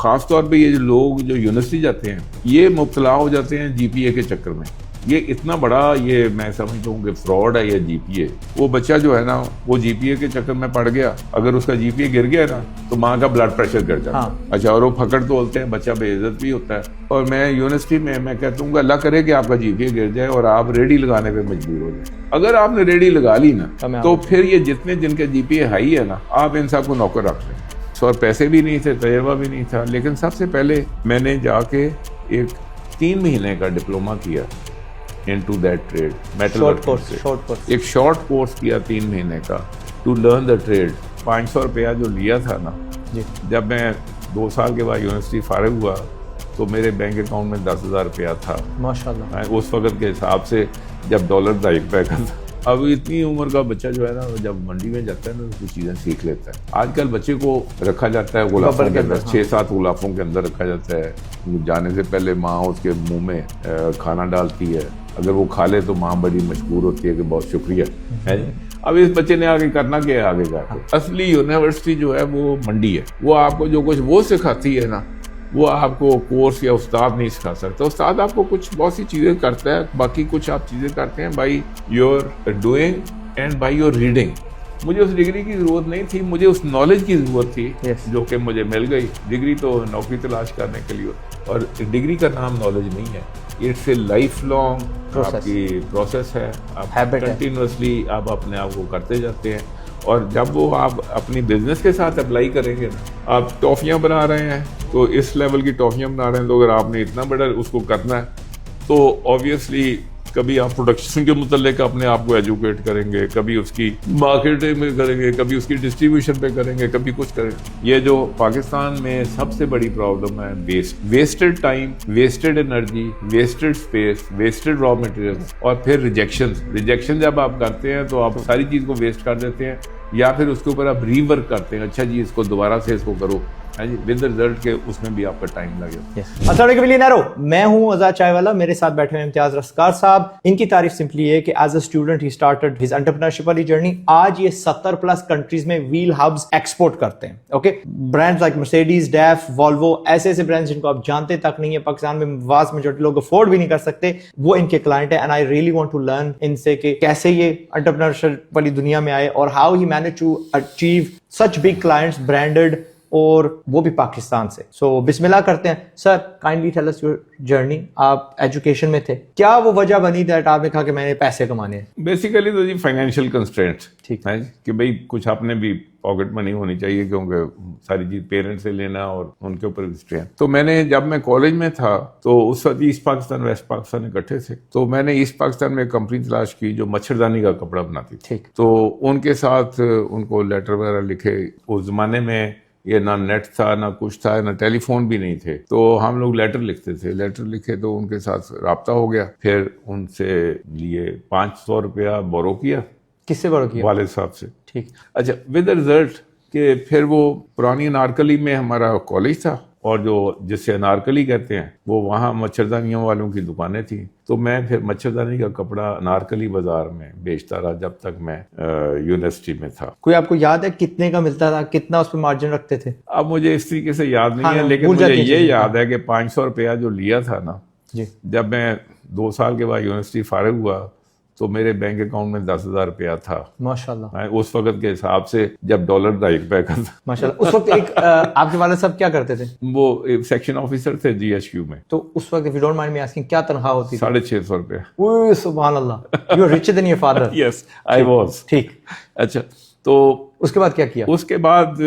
خاص طور پہ یہ جو لوگ جو یونیورسٹی جاتے ہیں یہ مبتلا ہو جاتے ہیں جی پی اے کے چکر میں. یہ اتنا بڑا یہ میں سمجھتا ہوں کہ فراڈ ہے یہ جی پی اے. وہ بچہ جو ہے نا وہ جی پی اے کے چکر میں پڑ گیا, اگر اس کا جی پی اے گر گیا نا تو ماں کا بلڈ پریشر گر جاتا ہے. اچھا, اور وہ پھکڑ تولتے ہیں, بچہ بے عزت بھی ہوتا ہے. اور میں یونیورسٹی میں کہتا ہوں کہ اللہ کرے کہ آپ کا جی پی اے گر جائے اور آپ ریڈی لگانے پہ مجبور ہو جائیں. اگر آپ نے ریڈی لگا لی نا تو پھر یہ جتنے جن کے جی پی اے ہائی ہے نا آپ ان سب کو نوکر رکھ لیں. اور پیسے بھی نہیں تھے, تجربہ بھی نہیں تھا, لیکن سب سے پہلے میں نے جا کے ایک 3 مہینے کا ڈپلوما کیا into that trade, metal working. ایک شارٹ کورس کیا 3 مہینے کا to learn the trade. 500 روپیہ جو لیا تھا نا, جب میں 2 سال کے بعد یونیورسٹی فارغ ہوا تو میرے بینک اکاؤنٹ میں 10,000 روپیہ تھا ماشاءاللہ, اس وقت کے حساب سے جب ڈالر 2.5 روپے کا تھا. اب اتنی عمر کا بچہ جو ہے نا جب منڈی میں جاتا ہے نا تو کچھ چیزیں سیکھ لیتا ہے. آج کل بچے کو رکھا جاتا ہے غلافوں کے اندر, 6-7 غلافوں کے اندر رکھا جاتا ہے. جانے سے پہلے ماں اس کے منہ میں کھانا ڈالتی ہے, اگر وہ کھا لے تو ماں بڑی مشکور ہوتی ہے کہ بہت شکریہ. اب اس بچے نے آگے کرنا کیا ہے آگے جا کے؟ اصلی یونیورسٹی جو ہے وہ منڈی ہے. وہ آپ کو جو کچھ وہ سکھاتی ہے نا وہ آپ کو کورس یا استاد نہیں سکھا سکتا. استاد آپ کو کچھ بہت سی چیزیں کرتا ہے, باقی کچھ آپ چیزیں کرتے ہیں by your doing and by your reading. مجھے اس ڈگری کی ضرورت نہیں تھی, مجھے اس نالج کی ضرورت تھی جو کہ مجھے مل گئی. ڈگری تو نوکری تلاش کرنے کے لیے, اور ڈگری کا نام نالج نہیں ہے, اٹس اے لائف لانگ آپ کی پروسیس ہے. آپ کنٹینیوسلی آپ اپنے آپ کو کرتے جاتے ہیں, اور جب وہ آپ اپنی بزنس کے ساتھ اپلائی کریں گے نا, آپ ٹافیاں بنا رہے ہیں تو اس لیول کی ٹافیاں بنا رہے ہیں, تو اگر آپ نے اتنا بڑا اس کو کرنا ہے تو آبویسلی کبھی آپ پروڈکشن کے متعلق اپنے آپ کو ایجوکیٹ کریں گے, کبھی اس کی مارکیٹنگ میں کریں گے, کبھی اس کی ڈسٹریبیوشن پہ کریں گے, کبھی کچھ کریں گے. یہ جو پاکستان میں سب سے بڑی پرابلم ہے wasted time, wasted energy, wasted space, wasted raw material, اور پھر ریجیکشن جب آپ کرتے ہیں تو آپ ساری چیز کو ویسٹ کر دیتے ہیں, یا پھر اس کے اوپر آپ ری ورک کرتے ہیں. اچھا جی اس کو دوبارہ سے اس کو کرو ود رزلٹ کے اس میں بھی آپ کا ٹائم لگے. السلام علیکم ملینیرو, میں ہوں آزاد چائے والا, میرے ساتھ بیٹھے ہوئے امتیاز رفتار صاحب. ان کی تعریف سمپلی ہے کہ as a student he started his entrepreneurship والی جرنی. آج یہ 70+ کنٹریز میں ویل ہبز ایکسپورٹ کرتے ہیں. Okay, brands like Mercedes, ڈیف, Volvo, ایسے برانڈز جن کو آپ جانتے تک نہیں ہے, پاکستان میں واس میجورٹی لوگ افورڈ بھی نہیں کر سکتے, وہ ان کے کلائنٹ ہیں. And I really want to learn ان سے کہ کیسے یہ انٹرپرینورشپ والی دنیا میں آئے اور how he manage to achieve such big clients, branded, اور وہ بھی پاکستان سے. سو بسم اللہ کرتے ہیں. Sir kindly tell us your journey. آپ ایجوکیشن میں تھے, کیا وہ وجہ بنی دیٹ آپ نے کہا کہ میں نے پیسے کمانے ہیں؟ بیسیکلی تو جی فائنینشیل کنسٹرینٹس, ٹھیک ہے کہ بھئی کچھ اپنے بھی پاکٹ منی ہونی چاہیے, کیونکہ ساری چیز پیرنٹ سے لینا اور ان کے اوپر اسٹرین. تو میں نے جب میں کالج میں تھا تو اس وقت ایسٹ پاکستان ویسٹ پاکستان اکٹھے تھے, تو میں نے ایسٹ پاکستان میں ایک کمپنی تلاش کی جو مچھردانی کا کپڑا بناتی تھی. تو ان کے ساتھ ان کو لیٹر وغیرہ لکھے. اس زمانے میں یہ نہ نیٹ تھا, نہ کچھ تھا, نہ ٹیلی فون بھی نہیں تھے, تو ہم لوگ لیٹر لکھتے تھے. لیٹر لکھے تو ان کے ساتھ رابطہ ہو گیا, پھر ان سے لیے 500 روپیہ بورو کیا. کس سے بورو کیا؟ والد صاحب سے. ٹھیک. اچھا, ود رزلٹ کہ پھر وہ پرانی انارکلی میں ہمارا کالج تھا, اور جو جس سے انارکلی کہتے ہیں وہ وہاں مچھردانیوں والوں کی دکانیں تھیں. تو میں پھر مچھردانی کا کپڑا انارکلی بازار میں بیچتا رہا جب تک میں یونیورسٹی میں تھا. کوئی آپ کو یاد ہے کتنے کا ملتا تھا, کتنا اس پہ مارجن رکھتے تھے؟ اب مجھے اس طریقے سے یاد نہیں ہے, لیکن مجھے یہ یاد ہے کہ 500 روپیہ جو لیا تھا نا, جب میں 2 سال کے بعد یونیورسٹی فارغ ہوا تو میرے بینک اکاؤنٹ میں 10,000 روپیہ تھا ماشاءاللہ, اس وقت کے حساب سے جب ڈالر 2.5 روپے کا تھا ماشاءاللہ. اس وقت ایک آپ کے والد صاحب کیا کرتے تھے؟ وہ سیکشن آفیسر تھے جی ایچ کیو میں. تو اس وقت if you don't mind me asking کیا تنخواہ ہوتی تھی؟ 650 روپے. اوہ سبحان اللہ, you are richer than your father. Yes, I was. ٹھیک. اچھا, تو اس کے بعد کیا کیا؟ اس کے بعد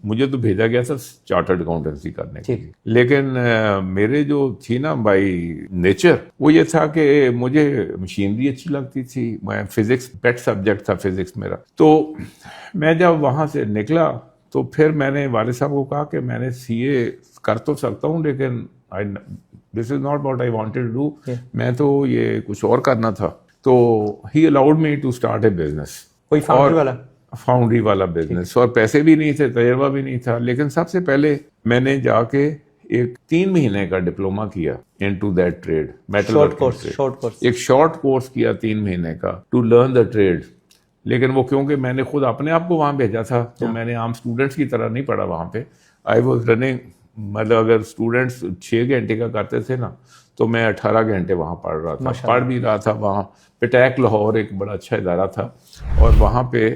مجھے تو بھیجا گیا تھا چارٹرڈ اکاؤنٹنسی کرنے کے لیے, لیکن میرے جو تھی نا بائی نیچر وہ یہ تھا کہ مجھے مشینری اچھی لگتی تھی. میں فزکس پیٹ سبجیکٹ تھا فزکس میرا. تو میں جب وہاں سے نکلا تو پھر میں نے والد صاحب کو کہا کہ میں نے سی اے کر تو سکتا ہوں, لیکن this is not what I wanted to do, میں تو یہ کچھ اور کرنا تھا. تو ہی allowed me to start a business. کوئی فاؤنڈری والا بزنس, اور پیسے بھی نہیں تھے, تجربہ بھی نہیں تھا. لیکن سب سے پہلے میں نے جا کے ایک 3 مہینے کا ڈپلوما کیا into that trade, metal working. ایک شارٹ کورس کیا 3 مہینے کا to learn the trade. لیکن وہ کیونکہ میں نے خود اپنے آپ کو وہاں بھیجا تھا تو میں نے عام اسٹوڈنٹس کی طرح نہیں پڑھا وہاں پہ. I was running مطلب اگر اسٹوڈنٹس 6 گھنٹے کا کرتے تھے نا تو میں 18 گھنٹے وہاں پڑھ رہا تھا, پڑھ بھی رہا تھا. وہاں پٹیک لاہور ایک بڑا اچھا ادارہ تھا, اور وہاں پہ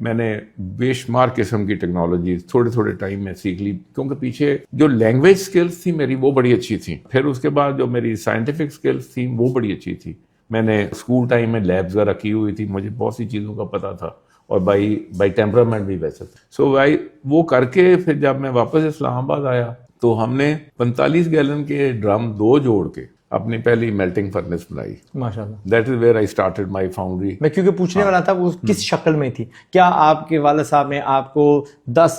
میں نے بے شمار قسم کی ٹیکنالوجیز تھوڑے تھوڑے ٹائم میں سیکھ لی, کیونکہ پیچھے جو لینگویج سکلز تھی میری وہ بڑی اچھی تھیں. پھر اس کے بعد جو میری سائنٹیفک سکلز تھیں وہ بڑی اچھی تھی. میں نے اسکول ٹائم میں لیبز وغیرہ کی ہوئی تھی, مجھے بہت سی چیزوں کا پتہ تھا, اور بائی ٹیمپرامنٹ بھی ویسے تھا. سو بھائی وہ کر کے پھر جب میں واپس اسلام آباد آیا تو ہم نے 45 گیلن کے ڈرم 2 جوڑ کے اپنی پہلی میلٹنگ فرنس بنائی. ماشاءاللہ. That is where I started my foundry. میں کیونکہ پوچھنے والا تھا وہ کس شکل میں تھی, کیا آپ کے والد صاحب نے آپ کو 10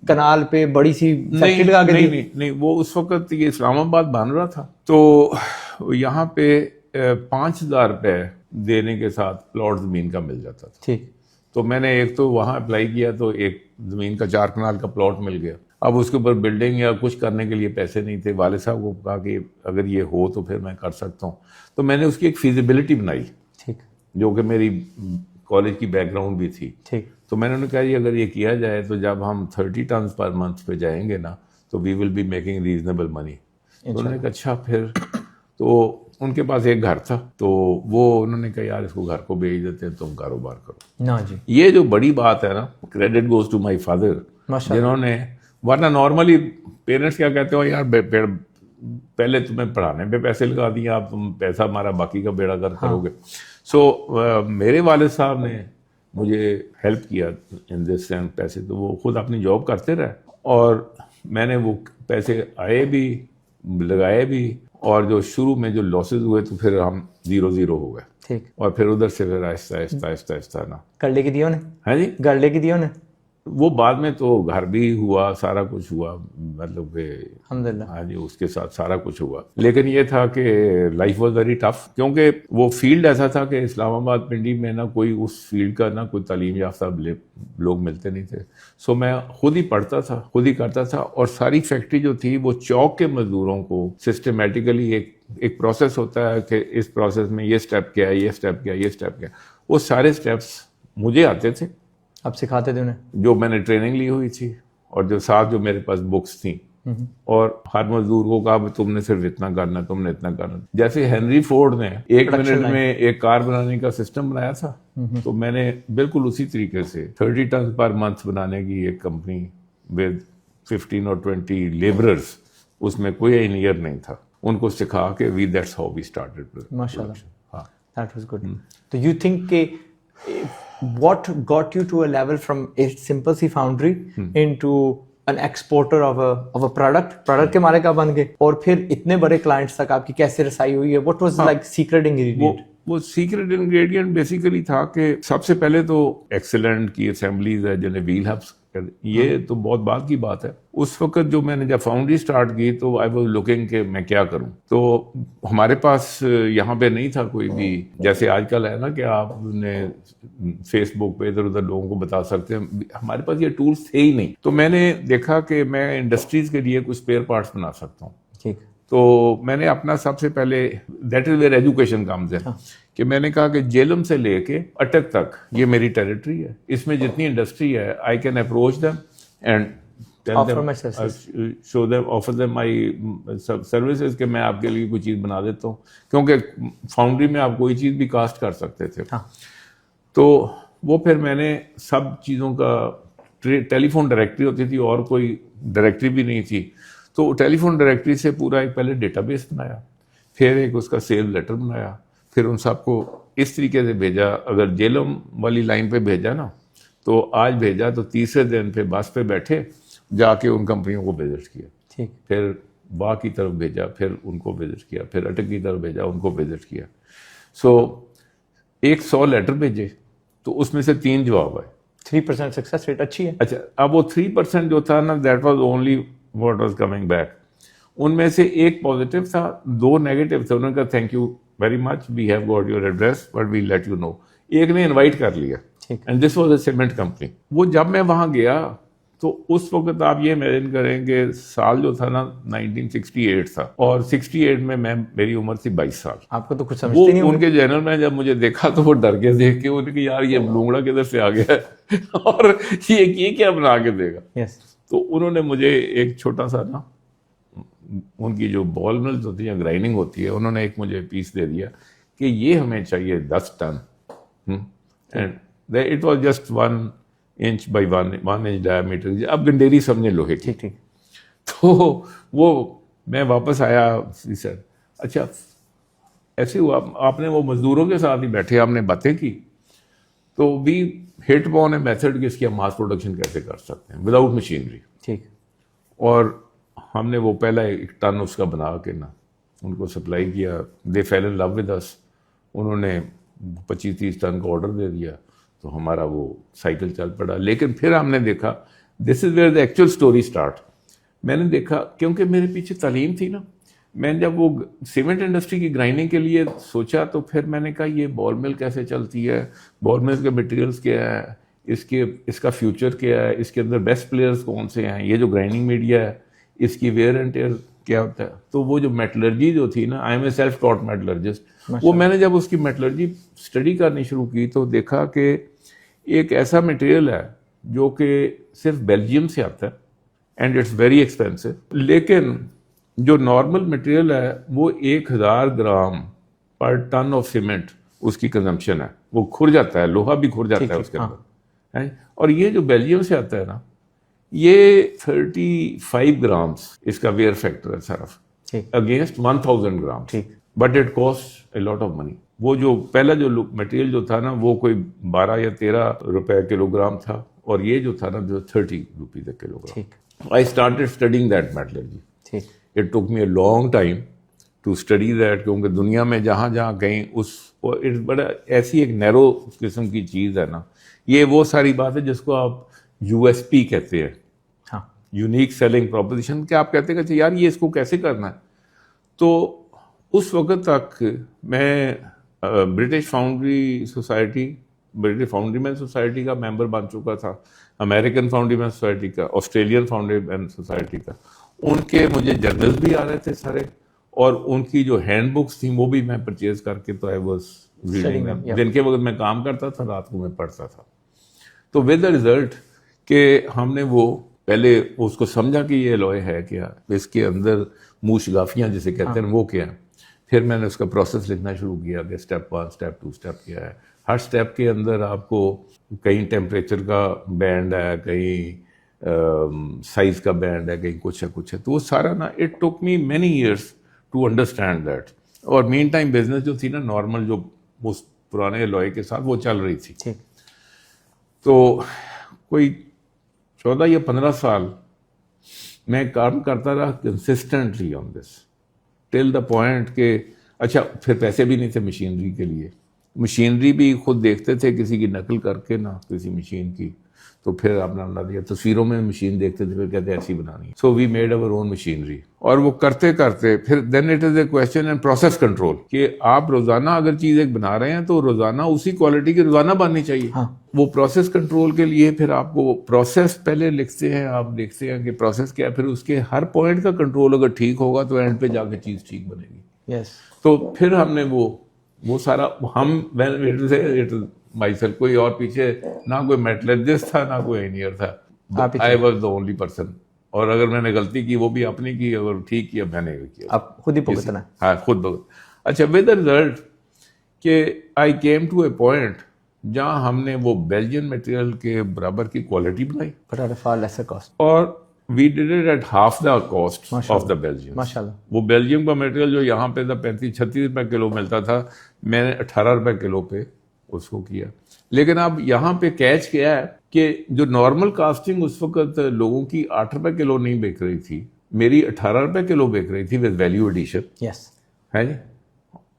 کنال پہ بڑی سی فیکٹری لگا کے دی؟ نہیں, وہ اس وقت یہ اسلام آباد بن رہا تھا تو یہاں پہ 5,000 روپے دینے کے ساتھ پلاٹ زمین کا مل جاتا تھا. ٹھیک. تو میں نے ایک تو وہاں اپلائی کیا تو ایک زمین کا 4 کنال کا پلاٹ مل گیا. اب اس کے اوپر بلڈنگ یا کچھ کرنے کے لیے پیسے نہیں تھے. والد صاحب کو کہا کہ اگر یہ ہو تو پھر میں کر سکتا ہوں. تو میں نے اس کی ایک فیزیبلٹی بنائی, ٹھیک, جو کہ میری کالج کی بیک گراؤنڈ بھی تھی. ٹھیک. تو میں نے انہیں کہا اگر یہ کیا جائے تو جب ہم 30 ٹنز پر منتھ پہ جائیں گے نا تو وی ول بی میکنگ ریزنیبل منی. تو انہوں نے کہا اچھا. پھر تو ان کے پاس ایک گھر تھا تو وہ انہوں نے کہا یار اس کو گھر کو بیچ دیتے ہیں, تم کاروبار کرو. نا جی, یہ جو بڑی بات ہے نا, credit goes to my father, جنہوں نے, ورنہ نارملی پیرنٹس کیا کہتے ہو یار پہلے تمہیں پڑھانے پہ پیسے لگا دیا, اب تم پیسہ ہمارا باقی کا بیڑا گرک کرو گے. سو میرے والد صاحب نے مجھے ہیلپ کیا ان دس سینس. پیسے تو وہ خود اپنی جاب کرتے رہے, اور میں نے وہ پیسے آئے بھی لگائے بھی, اور جو شروع میں جو لاسز ہوئے تو پھر ہم 0 ہو گئے. ٹھیک. اور پھر ادھر سے پھر آہستہ نا گھر لے کے دیا انہیں. ہاں جی, گھر لے کے دیا انہیں. وہ بعد میں تو گھر بھی ہوا, سارا کچھ ہوا, مطلب کہ الحمدللہ. ہاں جی, اس کے ساتھ سارا کچھ ہوا. لیکن یہ تھا کہ لائف واز ویری ٹف, کیونکہ وہ فیلڈ ایسا تھا کہ اسلام آباد پنڈی میں نہ کوئی اس فیلڈ کا نہ کوئی تعلیم یافتہ لوگ ملتے نہیں تھے. سو میں خود ہی پڑھتا تھا, خود ہی کرتا تھا, اور ساری فیکٹری جو تھی وہ چوک کے مزدوروں کو سسٹمیٹیکلی ایک پروسیس ہوتا ہے کہ اس پروسیس میں یہ اسٹیپ کیا ہے, یہ اسٹیپ کیا, یہ اسٹیپ کیا, وہ سارے اسٹیپس مجھے آتے تھے. آپ سکھاتے تھے انہیں, جو میں نے ٹریننگ لی ہوئی تھی, اور جو ساتھ جو میرے پاس بکس تھیں, اور ہر مزدور کو کہا تم نے صرف اتنا کرنا, تم نے اتنا کرنا. جیسے ہنری فورڈ نے 1 منٹ میں ایک کار بنانے کا سسٹم بنایا تھا, تو میں نے بالکل اسی طریقے سے 30 ٹنز پر منتھ بنانے کی ایک کمپنی ود 15 اور 20 لیبررز, اس میں کوئی انجینئر نہیں تھا, ان کو سکھا کے دیٹس ہاؤ وی اسٹارٹڈ. ماشاءاللہ. ہاں, دیٹ واز گڈ. تو یو تھنک کہ what got you to a level from a simple سی foundry into an exporter of a product کے مالک آپ بن گئے, اور پھر اتنے بڑے کلائنٹس تک آپ کی کیسے رسائی ہوئی ہے؟ what was like secret ingredient? وہ سیکرٹ انگریڈینٹ بیسیکلی تھا کہ سب سے پہلے تو ایکسلنٹ کی اسمبلیز ہے, جنہیں ویل ہبس, یہ تو بہت بعد کی بات ہے. اس وقت جو میں نے جب فاؤنڈری سٹارٹ کی تو آئی واز لوکنگ کہ میں کیا کروں. تو ہمارے پاس یہاں پہ نہیں تھا کوئی بھی, جیسے آج کل ہے نا کہ آپ نے فیس بک پہ ادھر ادھر لوگوں کو بتا سکتے ہیں, ہمارے پاس یہ ٹولس تھے ہی نہیں. تو میں نے دیکھا کہ میں انڈسٹریز کے لیے کچھ اسپیئر پارٹس بنا سکتا ہوں. ٹھیک. تو میں نے اپنا سب سے پہلے, that is where education comes ہے, کہ میں نے کہا کہ جیلم سے لے کے اٹک تک یہ میری ٹیریٹری ہے, اس میں جتنی انڈسٹری ہے I can approach them and show them, offer them my services, کہ میں آپ کے لیے کوئی چیز بنا دیتا ہوں, کیونکہ فاؤنڈری میں آپ کوئی چیز بھی کاسٹ کر سکتے تھے. تو وہ پھر میں نے سب چیزوں کا ٹیلی فون ڈائریکٹری ہوتی تھی, اور کوئی ڈائریکٹری بھی نہیں تھی, تو ٹیلی فون ڈائریکٹری سے پورا ایک پہلے ڈیٹا بیس بنایا, پھر ایک اس کا سیل لیٹر بنایا, پھر ان سب کو اس طریقے سے بھیجا. اگر جیلم والی لائن پہ بھیجا نا تو آج بھیجا تو تیسرے دن پہ بس پہ بیٹھے جا کے ان کمپنیوں کو وزٹ کیا. ٹھیک. پھر واہ کی طرف بھیجا, پھر ان کو وزٹ کیا, پھر اٹک کی طرف بھیجا, ان کو وزٹ کیا. سو 100 لیٹر بھیجے تو اس میں سے 3 جواب آئے. 3% سکسیس ریٹ اچھی ہے. اچھا, اب وہ 3% جو تھا نا, that was only what was coming back. ان میں سے ایک پازیٹیو تھا, 2 نیگیٹو تھے. انہوں نے کہا thank you very much, we have got your address but we let you know. ایک نے انوائٹ کر لیا, and this was a cement company. وہ جب میں وہاں گیا تو اس وقت آپ یہ امیجن کریں کہ سال جو تھا نا 1968 تھا, اور 68 میں میری عمر تھی 22 سال. آپ کو تو کچھ سمجھتے نہیں. ان کے جنرل میں جب مجھے دیکھا تو وہ ڈر کے دیکھ کے انہوں نے کہا یار یہ لونگڑا کدھر سے آ گیا ہے اور یہ کیا بنا کے دے گا. Yes. تو انہوں نے مجھے ایک چھوٹا سا نا ان کی جو بال ملز ہوتی ہیں گرائنڈنگ ہوتی ہے, انہوں نے ایک مجھے پیس دے دیا کہ یہ ہمیں چاہیے 10 ton, and it was just 1 inch by 1 inch diameter. اب گنڈیری سمجھے لوہے کی. ٹھیک. تو وہ میں واپس آیا, سر اچھا ایسے ہوا, آپ نے وہ مزدوروں کے ساتھ ہی بیٹھے, آپ نے باتیں کی, تو وی ہٹ اپون اے میتھڈ کہ اس کی ہم ماس پروڈکشن کیسے کر سکتے ہیں وداؤٹ مشینری. ٹھیک. اور ہم نے وہ پہلا 1 ٹن اس کا بنا کے نا ان کو سپلائی کیا. دے فیل ان لو ود اس. انہوں نے 25-30 ٹن کا آرڈر دے دیا, تو ہمارا وہ سائیکل چل پڑا. لیکن پھر ہم نے دیکھا, this is where the actual story start. میں نے دیکھا کیونکہ میرے پیچھے تعلیم تھی نا, میں نے جب وہ سیمنٹ انڈسٹری کی گرائنڈنگ کے لیے سوچا تو پھر میں نے کہا یہ بال مل کیسے چلتی ہے, بال مل کے مٹیریلز کیا ہے, اس کا فیوچر کیا ہے, اس کے اندر بیسٹ پلیئرز کون سے ہیں, یہ جو گرائنڈنگ میڈیا ہے اس کی ویئر اینڈ ٹیئر کیا ہوتا ہے. تو وہ جو میٹلرجی جو تھی نا, آئی ایم اے سیلف ٹاٹ میٹلرجسٹ, وہ میں نے جب اس کی میٹلرجی اسٹڈی کرنی شروع کی تو دیکھا کہ ایک ایسا مٹیریل ہے جو کہ صرف بیلجیم سے آتا ہے اینڈ اٹس ویری ایکسپینسو, لیکن جو نارمل مٹیریل ہے وہ 1000 gram per ton of cement اس کی کنزمپشن ہے. وہ کھر جاتا ہے, لوہا بھی کھر جاتا ہے اس کے اندر. اور یہ جو بیلجیم سے آتا ہے نا, یہ 35 گرامس اس کا ویئر فیکٹر ہے صرف, against 1000 gram. But it cost a lot of منی. وہ جو پہلا جو مٹیریل جو تھا نا وہ کوئی 12 یا 13 روپے کلو گرام تھا, اور یہ جو تھا نا جو 30 rupees a kilo gram. I started studying that metallurgy. It took me a long time to study that, کیونکہ دنیا میں جہاں جہاں کہیں بڑا ایسی ایک نیرو قسم کی چیز ہے نا. یہ وہ ساری بات ہے جس کو آپ USP کہتے ہیں, یونیک سیلنگ پروپوزیشن, کہ آپ کہتے ہیں کہ یار یہ اس کو کیسے کرنا ہے. تو اس وقت تک میں British foundry society, British foundry man society کا ممبر بن چکا تھا, امریکن فاؤنڈری مین سوسائٹی کا, آسٹریلین فاؤنڈری مین سوسائٹی کا. ان کے مجھے جرنلز بھی آ رہے تھے سارے, اور ان کی جو ہینڈ بکس تھیں وہ بھی میں پرچیز کر کے, تو آئی واز ریڈنگ دیم. دن کے وقت میں کام کرتا تھا, رات کو میں پڑھتا تھا. تو ود دا ریزلٹ کہ ہم نے وہ پہلے اس کو سمجھا کہ یہ الوئے ہے کیا, اس کے اندر موش گافیاں جسے کہتے ہیں وہ کیا ہیں. پھر میں نے اس کا پروسیس لکھنا شروع کیا کہ اسٹیپ 1 اسٹیپ 2 اسٹیپ کیا ہے. ہر اسٹیپ کے اندر آپ کو کہیں ٹیمپریچر کا بینڈ ہے, کہیں سائز کا بینڈ ہے, کہیں کچھ ہے. تو وہ سارا نا it took me many years to understand that. اور مین ٹائم بزنس جو تھی نا نارمل جو اس پرانے الوئے کے ساتھ وہ چل رہی تھی. تو کوئی 14 یا 15 سال میں کام کرتا رہا consistently on this, till the point کہ اچھا پھر پیسے بھی نہیں تھے مشینری کے لیے. مشینری بھی خود دیکھتے تھے کسی کی نقل کر کے نا, کسی مشین کی, تو پھر آپ نے بنا دیا. تصویروں میں مشین دیکھتے تھے, پھر کہتے ایسی بنانی ہے. So we made our own machinery. اور وہ کرتے کرتے پھر then it is a question and process control, کہ آپ روزانہ اگر چیز ایک بنا رہے ہیں تو روزانہ اسی کوالٹی کی روزانہ بننی چاہیے. وہ پروسیس کنٹرول کے لیے پھر آپ کو پروسیس پہلے لکھتے ہیں, آپ دیکھتے ہیں کہ پروسیس کیا ہے, پھر اس کے ہر پوائنٹ کا کنٹرول اگر ٹھیک ہوگا تو اینڈ پہ جا کے چیز ٹھیک بنے گی. تو پھر ہم نے وہ سارا ہم مائی سیلف, کوئی اور پیچھے نہ کوئی میٹلرجسٹ تھا نہ کوئی انجینئر تھا, I was the only person. اور اگر میں نے غلطی کی وہ بھی اپنی کی, اگر ٹھیک کیا میں نے کیا, آپ خود ہی بھگتنا. ہاں خود بھگت. اچھا ود دا ریزلٹ کہ I came to a point جہاں ہم نے وہ بیلجین مٹیریل کے برابر کی کوالٹی بنائی, اور we did it at half the cost of the Belgium. ماشاءاللہ. وہ بیلجیم کا مٹیریل جو یہاں پہ 35-36 روپے کلو ملتا تھا, میں نے 18 روپے کلو پہ اس کو کیا. لیکن اب یہاں پہ کیچ کیا ہے کہ جو نارمل کاسٹنگ اس وقت لوگوں کی 8 روپے کلو نہیں بیک رہی تھی, میری 18 روپے کلو بیک رہی تھی ود ویلیو ایڈیشن. ہے جی.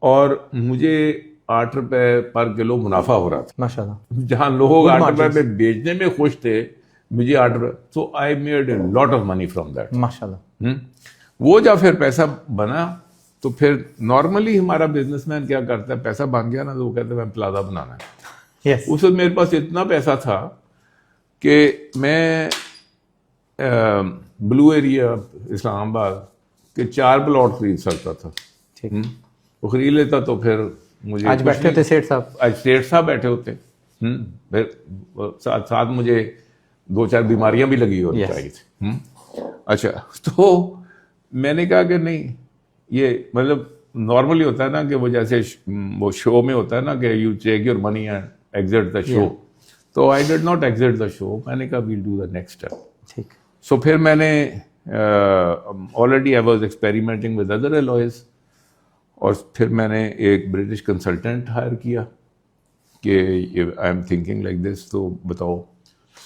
اور مجھے 8 روپے پر کلو منافع ہو رہا تھا ماشاءاللہ. جہاں لوگ 8 روپے پہ بیچنے میں خوش تھے, مجھے 8 روپے. So I made a lot of money from that ماشاءاللہ. وہ جب پھر پیسہ بنا تو پھر نارملی ہمارا بزنس مین کیا کرتا ہے, پیسہ بن گیا نا تو وہ کہتے ہیں میں پلازا بنانا ہے. اس وقت میرے پاس اتنا پیسہ تھا کہ میں بلو ایریا اسلام آباد کے 4 پلاٹ خرید سکتا تھا. وہ خرید لیتا تو پھر مجھے آج بیٹھے ہوتے سیٹھ صاحب, آج سیٹھ صاحب بیٹھے ہوتے. پھر ساتھ مجھے 2-4 بیماریاں بھی لگی ہونی چاہیے تھی. اچھا تو میں نے کہا کہ نہیں, یہ مطلب نارملی ہوتا ہے نا کہ وہ جیسے وہ شو میں ہوتا ہے نا کہ you take your money and exit the show, تو I did not exist the شو. میں نے کہا well do the next step. ٹھیک. سو پھر میں نے already I was experimenting with other alloys, اور پھر میں نے ایک برٹش کنسلٹنٹ ہائر کیا کہ I am thinking like this, تو بتاؤ.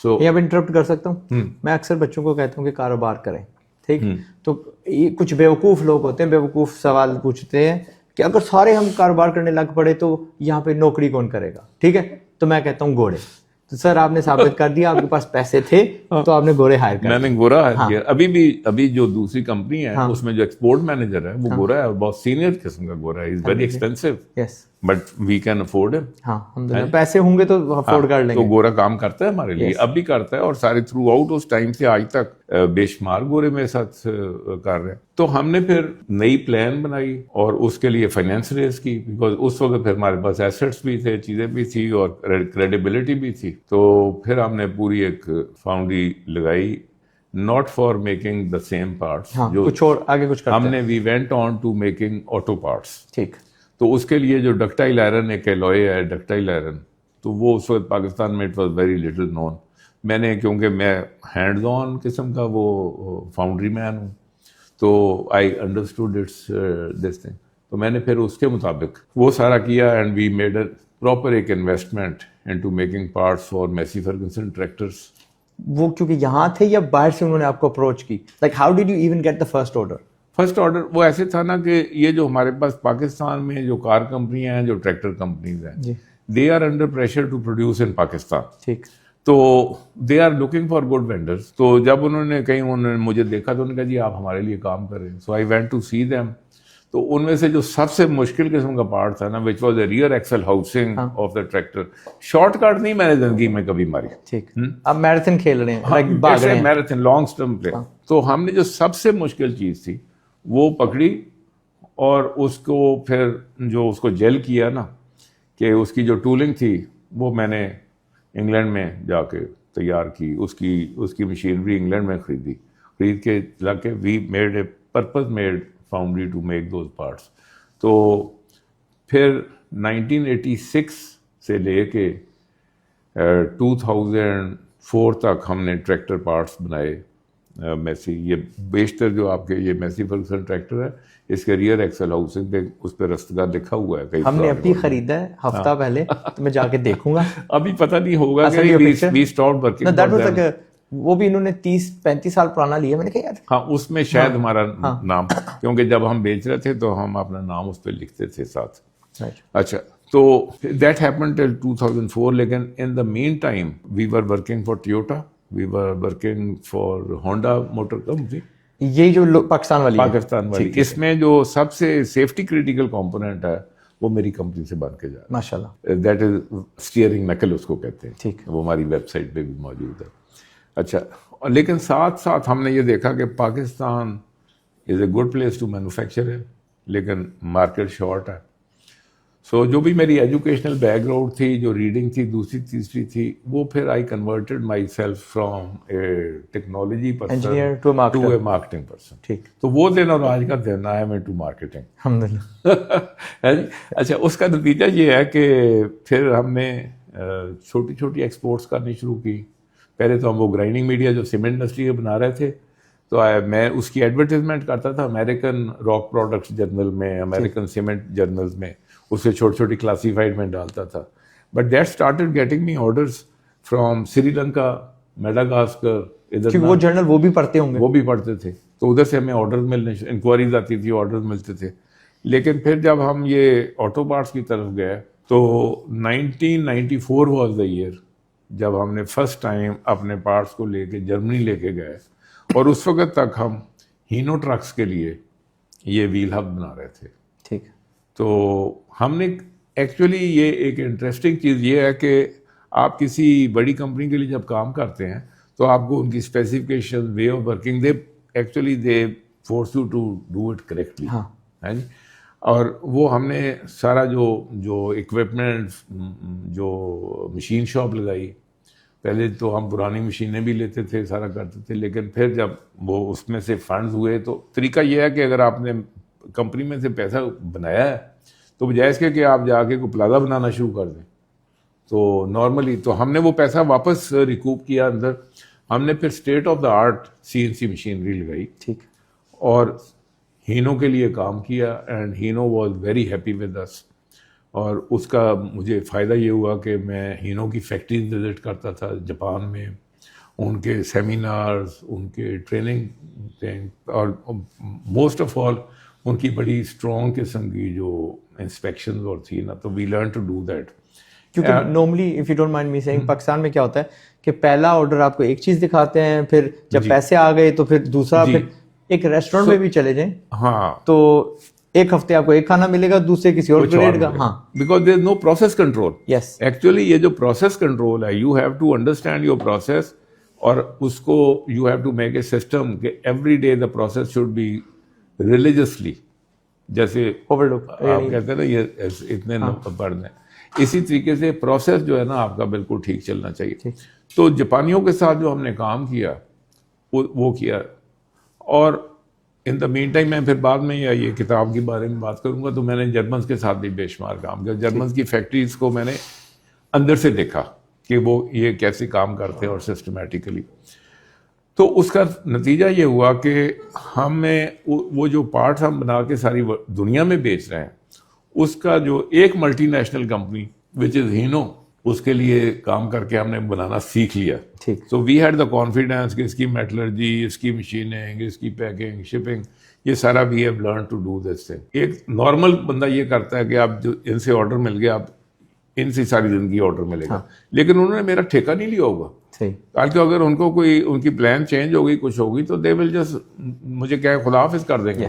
سو یہ اب انٹرپٹ کر سکتا ہوں, میں اکثر بچوں کو کہتا ہوں کہ کاروبار کریں, ٹھیک. تو یہ کچھ بیوقوف لوگ ہوتے ہیں, بیوقوف سوال پوچھتے ہیں کہ اگر سارے ہم کاروبار کرنے لگ پڑے تو یہاں پہ نوکری کون کرے گا, ٹھیک ہے. تو میں کہتا ہوں گھوڑے. تو سر آپ نے ثابت کر دیا, آپ کے پاس پیسے تھے تو آپ نے گھوڑے ہائر کر. میں نے گورا ہائر کیا. ابھی جو دوسری کمپنی ہے اس میں جو ایکسپورٹ مینیجر ہے وہ گورا ہے, اور بہت سینئر قسم کا گورا ہے. Is very expensive, yes, but we can afford them. ہاں الحمدللہ پیسے ہوں گے تو افورڈ کر لیں تو گے. گورا کام کرتا ہے ہمارے لیے, اب بھی کرتا ہے, اور سارے تھرو آؤٹ اس ٹائم سے آج تک بے شمار گورے میرے ساتھ کر رہے ہیں. تو ہم نے پھر نئی پلان بنائی اور اس کے لیے فائنینس ریز کی, بیکاز اس وقت پھر ہمارے پاس ایسٹس بھی تھے, چیزیں بھی تھی, اور کریڈیبلٹی بھی تھی. تو پھر ہم نے پوری ایک فاؤنڈری لگائی, not for making the same parts, جو کچھ اور آگے کچھ کرتے ہم نے we went on to making auto parts. ٹھیک. تو اس کے لیے جو ڈکٹائل آئرن ایک ایلوئے ہے, ڈکٹائل آئرن, تو وہ اس وقت پاکستان میں اٹ واز ویری لٹل نون. میں نے, کیونکہ میں ہینڈز آن قسم کا وہ فاؤنڈری مین ہوں, تو آئی انڈرسٹوڈ دس تھنگ. تو میں نے پھر اس کے مطابق وہ سارا کیا, and we made a proper ایک investment into making parts for Massey Ferguson tractors. وہ کیونکہ یہاں تھے یا باہر سے انہوں نے آپ کو اپروچ کی, like how did you even get the first order? First order وہ ایسے تھا نا کہ یہ جو ہمارے پاس پاکستان میں جو کار کمپنیاں ہیں, جو ٹریکٹر کمپنیز ہیں, they are under pressure to produce in Pakistan. ٹھیک. تو they are looking for good vendors. تو جب انہوں نے مجھے دیکھا تو انہوں نے کہا جی آپ ہمارے لیے کام کر رہے ہیں. So I went to see them. تو ان میں سے جو سب سے مشکل قسم کا پارٹ تھا نا, which was a rear axle housing of the tractor. Short cut نہیں میں نے زندگی میں کبھی ماری. ٹھیک. اب میراتھن کھیل رہے ہیں, بھاگ رہے ہیں, میراتھن لانگ اسٹمپ پہ. تو ہم نے جو سب سے مشکل چیز تھی وہ پکڑی, اور اس کو پھر جو اس کو جیل کیا نا, کہ اس کی جو ٹولنگ تھی وہ میں نے انگلینڈ میں جا کے تیار کی. اس کی مشینری انگلینڈ میں خرید کے لا کے we made a purpose made foundry to make those parts. تو پھر 1986 سے لے کے 2004 تک ہم نے ٹریکٹر پارٹس بنائے. میسی, یہ بیشتر جو آپ کے یہ میسی فرگسن ٹریکٹر ہے, اس کے ریئر ایکسل ہاؤسنگ پہ اس پہ رستگار لکھا ہوا ہے. ہم نے ابھی خریدا ہے ہفتہ پہلے, تو میں جا کے دیکھوں گا. ابھی پتہ نہیں ہوگا کہ وی اسٹاپ ورکنگ. وہ بھی انہوں نے 30-35 سال پرانا لیا. میں نے کہا یار ہاں اس میں شاید ہمارا نام, کیونکہ جب ہم بیچ رہے تھے تو ہم اپنا نام اس پہ لکھتے تھے ساتھ. اچھا, تو دیٹ ہیپن ٹل 2004. لیکن in the meantime we were working for Toyota, we were working for Honda motor company. یہ جو پاکستان والی, اس میں جو سب سے سیفٹی کریٹیکل کمپوننٹ ہے وہ میری کمپنی سے بن کے جا رہا ہے. ماشاء اللہ. دیٹ از اسٹیئرنگ نیکل اس کو کہتے ہیں. ٹھیک. وہ ہماری ویب سائٹ پہ بھی موجود ہے. اچھا, لیکن ساتھ ساتھ ہم نے یہ دیکھا کہ Pakistan is a good place to manufacture ہے, لیکن مارکیٹ شارٹ ہے. سو جو بھی میری ایجوکیشنل بیک گراؤنڈ تھی, جو ریڈنگ تھی دوسری تیسری تھی, وہ پھر I converted myself from a technology person to a marketing person. ٹھیک. تو وہ دن اور آج کا دن آئی ایم انٹو مارکیٹنگ. الحمدللہ. اچھا, اس کا نتیجہ یہ ہے کہ پھر ہم نے چھوٹی چھوٹی ایکسپورٹس کرنی شروع کی. پہلے تو ہم وہ گرائنڈنگ میڈیا جو سیمنٹ انڈسٹری بنا رہے تھے, تو میں اس کی ایڈورٹیزمنٹ کرتا تھا امریکن راک پروڈکٹس جرنل میں, امریکن سیمنٹ جرنلز میں, اسے چھوٹی چھوٹی کلاسیفائڈ میں ڈالتا تھا. But that started getting me orders from Sri Lanka, Madagascar. ادھر وہ جرنل وہ بھی پڑھتے ہوں گے. وہ بھی پڑھتے تھے, تو ادھر سے ہمیں آرڈر ملنے, انکوائریز آتی تھی, آرڈر ملتے تھے. لیکن پھر جب ہم یہ آٹو پارٹس کی طرف گئے تو 1994 واز دا ایئر جب ہم نے فرسٹ ٹائم اپنے پارٹس کو لے کے جرمنی لے کے گئے, اور اس وقت تک ہم ہینو ٹرکس کے لیے یہ ویل ہب بنا رہے تھے. ٹھیک. تو ہم نے ایکچولی یہ ایک انٹرسٹنگ چیز یہ ہے کہ آپ کسی بڑی کمپنی کے لیے جب کام کرتے ہیں تو آپ کو ان کی specification, way of working, they force you to do it correctly. ہاں جی. اور وہ ہم نے سارا جو اکوپمنٹ, جو مشین شاپ لگائی, پہلے تو ہم پرانی مشینیں بھی لیتے تھے، سارا کرتے تھے، لیکن پھر جب وہ اس میں سے فنڈز ہوئے تو طریقہ یہ ہے کہ اگر آپ نے کمپنی میں سے پیسہ بنایا ہے تو بجائے اس کے کہ آپ جا کے کوئی پلازا بنانا شروع کر دیں، تو نارملی تو ہم نے وہ پیسہ واپس ریکوپ کیا اندر. ہم نے پھر state of the art CNC machinery لگائی ٹھیک. اور ہینو کے لیے کام کیا اینڈ Hino was very happy with us. اور اس کا مجھے فائدہ یہ ہوا کہ میں ہینو کی فیکٹریز وزٹ کرتا تھا جاپان میں، ان کے سیمینارز، ان کے ٹریننگ، اور موسٹ آف آل ان کی بڑی اسٹرانگ قسم کی جو انسپیکشنز اور تھی نا، تو we learn to do that. کیونکہ normally if you don't mind me saying Pakistan میں کیا ہوتا ہے کہ پہلا آرڈر آپ کو ایک چیز دکھاتے ہیں، پھر جب پیسے آ گئے تو پھر دوسرا، پھر ایک ریسٹورینٹ میں بھی چلے جائیں ہاں تو ایک ہفتے آپ کو ایک کھانا ملے گا، دوسرے کسی اور گریڈ کا. ہاں، because there is no process control. Yes, actually یہ جو پروسیس کنٹرول ہے، you have to understand your process, اور اس کو you have to make a system کہ every day the process should be religiously, جیسے آپ کہتے ہیں نا یہ اتنے پڑھنے، اسی طریقے سے پروسیس جو ہے نا آپ کا بالکل ٹھیک چلنا چاہیے. تو جاپانیوں کے ساتھ جو ہم نے کام کیا وہ کیا. اور ان دا مین ٹائم میں پھر بعد میں یہ کتاب کے بارے میں بات کروں گا تو میں نے جرمنز کے ساتھ بھی بے شمار کام کیا. جرمنز کی فیکٹریز کو میں نے اندر سے دیکھا کہ وہ یہ کیسے کام کرتے ہیں اور سسٹمیٹیکلی. تو اس کا نتیجہ یہ ہوا کہ ہمیں وہ جو پارٹس ہم بنا کے ساری دنیا میں بیچ رہے ہیں، اس کا جو ایک ملٹی نیشنل کمپنی وچ از ہینو، اس کے لیے کام کر کے ہم نے بنانا سیکھ لیا. سو وی ہیڈ دا کانفیڈینس کہ اس کی میٹلرجی، اس کی مشیننگ، اس کی پیکنگ، شپنگ، یہ سارا we have learn to do this thing. ایک نارمل بندہ یہ کرتا ہے کہ آپ جو ان سے آرڈر مل گیا، آپ ان سے ساری زندگی آرڈر ملے گا، لیکن انہوں نے میرا ٹھیکہ نہیں لیا ہوگا. بلکہ اگر ان کو کوئی ان کی پلان چینج ہو گئی، کچھ ہوگی، تو دے ول جسٹ مجھے کیا خدا حافظ کر دیں گے.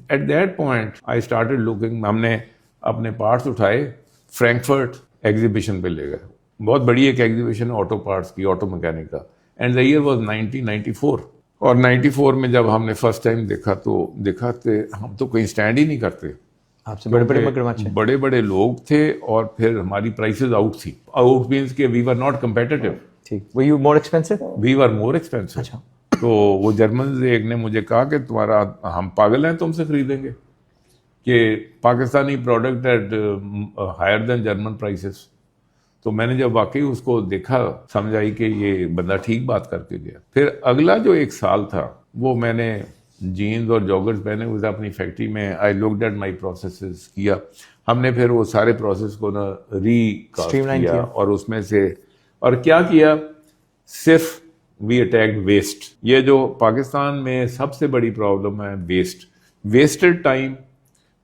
At that point I started looking. ہم نے اپنے پارٹس اٹھائے، فرینکفرٹ ایگزیبیشن پہ لے گئے. بہت بڑی ایک ایگزیبیشن ہے آٹو پارٹس کی، آٹو میکینک کا، اینڈ دا ایئر واز 1994. اور 94 میں جب ہم نے فرسٹ ٹائم دیکھا تو دیکھا کہ ہم تو کہیں اسٹینڈ ہی نہیں کرتے. آپ سے بڑے بڑے مگرمچھ، بڑے بڑے لوگ تھے، اور پھر ہماری پرائسز آؤٹ تھی. آؤٹ مینس کہ وی ور ناٹ کمپیٹیٹو. ٹھیک. We you more expensive? We were more expensive. اچھا. تو وہ جرمنز ایک نے مجھے کہا کہ تمہارا، ہم پاگل ہیں تم سے خریدیں گے کہ Pakistani product at higher than German prices. تو میں نے جب واقعی اس کو دیکھا، سمجھ آئی کہ یہ بندہ ٹھیک بات کر کے گیا. پھر اگلا جو ایک سال تھا وہ میں نے جینز اور جاگرز پہنے ہوئے اپنی فیکٹری میں. آئی لکڈ ایٹ مائی پروسیسز کیا. ہم نے پھر وہ سارے پروسیس کو نا ری کاسٹ کیا، اور اس میں سے اور کیا صرف وی اٹیکڈ ویسٹ. یہ جو پاکستان میں سب سے بڑی پرابلم ہے، wasted time,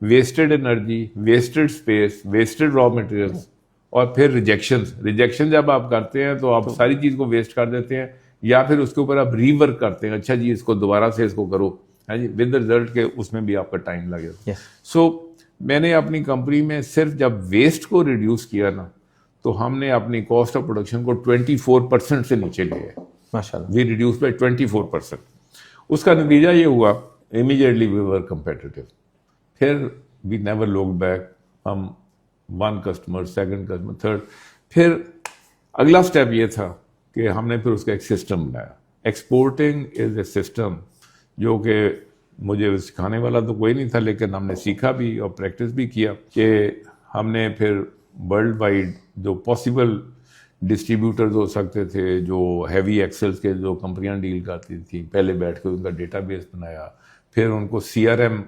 wasted energy, wasted space, wasted raw materials, اور پھر ریجیکشن جب آپ کرتے ہیں تو آپ ساری چیز کو ویسٹ کر دیتے ہیں، یا پھر اس کے اوپر آپ ری ورک کرتے ہیں. اچھا جی اس کو دوبارہ سے اس کو کرو، ہاں جی، ود دا رزلٹ کہ اس میں بھی آپ کا ٹائم لگے. سو میں نے اپنی کمپنی میں صرف جب ویسٹ کو ریڈیوس کیا نا، تو ہم نے اپنی کاسٹ آف پروڈکشن کو 24% سے نیچے لیا. ماشاءاللہ، وی ریڈیوس بائی 24%. اس کا نتیجہ یہ ہوا امیجیٹلی وی ور کمپیٹیٹو. پھر وی نیور لک بیک. ہم 1 کسٹمر، 2nd کسٹمر، 3rd. پھر اگلا اسٹیپ یہ تھا کہ ہم نے پھر اس کا ایک سسٹم بنایا. ایکسپورٹنگ از اے سسٹم جو کہ مجھے سکھانے والا تو کوئی نہیں تھا، لیکن ہم نے سیکھا بھی اور پریکٹس بھی کیا کہ ہم نے پھر ورلڈ وائڈ جو پاسبل ڈسٹریبیوٹرز ہو سکتے تھے، جو ہیوی ایکسلز کے جو کمپنیاں ڈیل کرتی تھیں، پہلے بیٹھ کے ان کا ڈیٹا بیس بنایا. پھر ان کو CRM،